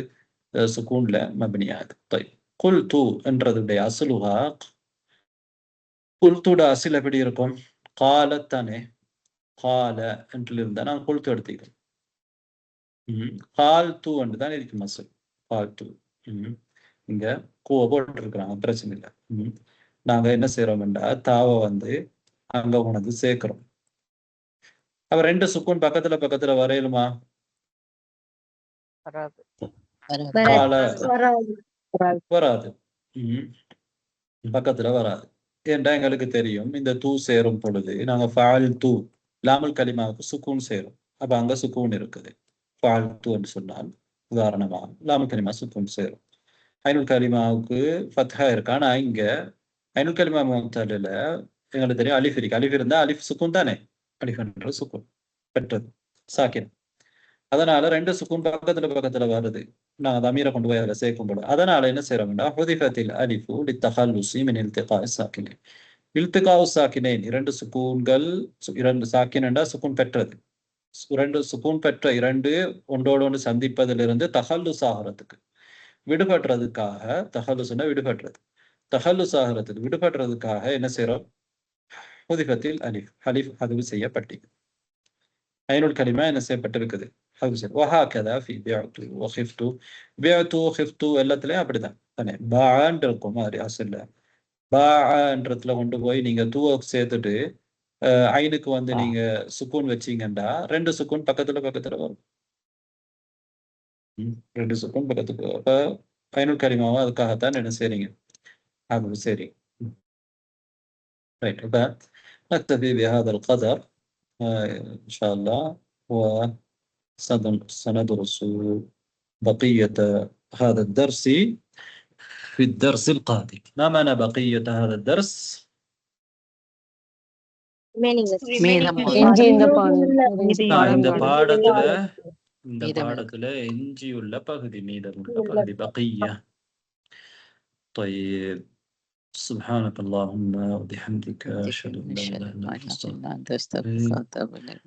சுக்கூன்ல மப்னியாகுது. குல் தூ என்றதுடைய அஸ்லுஹா, குல்துட அசில் எப்படி இருக்கும், காலத்தானே, கால என்று இருந்தா நான் குல்து எடுத்துக்கிறேன். கால் தூ என்று தான் இருக்கும் அசல், கால் தூ. இங்க கூவ போட்டு இருக்கிறாங்க, பிரச்சனை இல்லை. நாங்க என்ன செய்யறோம்டா, தாவை வந்து அங்க உனது சேர்க்கிறோம். அப்ப ரெண்டு சுக்கூன் பக்கத்துல பக்கத்துல வரையலுமா, வராது. கால வராது. வராது, பக்கத்துல வராது. ஏன்டா எங்களுக்கு தெரியும், இந்த தூ சேரும் பொழுது நாங்க ஃபால் தூ, லாமுல் கலிமாவுக்கு சுக்கூன் சேரும். அப்ப அங்க சுக்கூன் இருக்குது. ஃபால் தூ என்று சொன்னால் உதாரணமா லாமுல் கலிமா சுக்கூன் சேரும். ஐனுல் கலிமாவுக்கு ஃபத்ஹா இருக்கு. ஆனா இங்க ஐனுல் கலிமா முத்தல்ல எங்களுக்கு தெரியும் அலிஃப் இருக்கு. அலிஃப் இருந்தா அலிஃப் சுக்கூன் தானே, அலிஃப் என்ற சுக்கூன் பெற்றது சாக்கின். அதனால ரெண்டு சுக்கூன் பக்கத்துல பக்கத்துல வருது. நாங்க தமீரை கொண்டு போய் அதில் சேர்க்கும் போது அதனால என்ன செய்யறோம்னா, ஹுதிஃபத்தில் அலிஃபு லித்தஹல்லுஸி மின் இல்திகாஇ சாக்கினைன், இல்திகாஉ சாக்கினைன் இரண்டு சுக்கூன்கள், இரண்டு சாக்கின் என்றா சுக்கூன் பெற்றது, இரண்டு சுக்கூன் பெற்ற இரண்டு ஒன்றோடு ஒன்று சந்திப்பதிலிருந்து தஹல்லுஸ் ஆகிறதுக்கு, விடுபடுறதுக்காக, தஹல்லுஸ்னா விடுபடுறது, தஹல்லுஸ் ஆகிறதுக்கு விடுபடுறதுக்காக என்ன செய்யறோம், ஹுதிஃபத்தில் அலிஃப், அலிஃப் ஹதுவு செய்யப்பட்டது. ஐனுல் கலிமா என்ன செய்யப்பட்டிருக்குது, وهكذا في بعت وخفت, بعت خفت எல்லாத்துலயும் அப்படிதான் தானே. பாஅன்ற இருக்கும் மாதிரி அசல்ல, பாஅன்றதுல கொண்டு போய் நீங்க தூவ சேர்த்துட்டு ஐனுக்கு வந்து நீங்க சுக்கூன் வச்சீங்கன்னா ரெண்டு சுக்கூன் பக்கத்துல பக்கத்துல வரும். ரெண்டு சுக்கூன் பக்கத்துக்கு, அப்ப ஐனுல் கலிமாவா அதுக்காகத்தான் என்ன செய்றீங்க, அது சரி. ரைட், அப்ப نكتفي بهذا القدر إن شاء الله، وسندرس بقية هذا الدرس في الدرس القادم. ما معنى بقية هذا الدرس؟ இந்த பாடத்துல எஞ்சியுள்ள பகுதி, மீதமுள்ள பகுதி பقية. طيب سبحانك اللهم وبحمدك أشهد أن لا إله إلا أنت أستغفرك وأتوب إليك.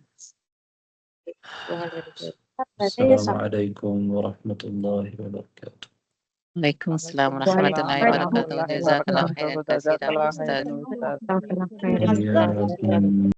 السلام عليكم ورحمة الله وبركاته. عليكم السلام ورحمة الله وبركاته. جزاك الله خيرا كثيرا أستاذ.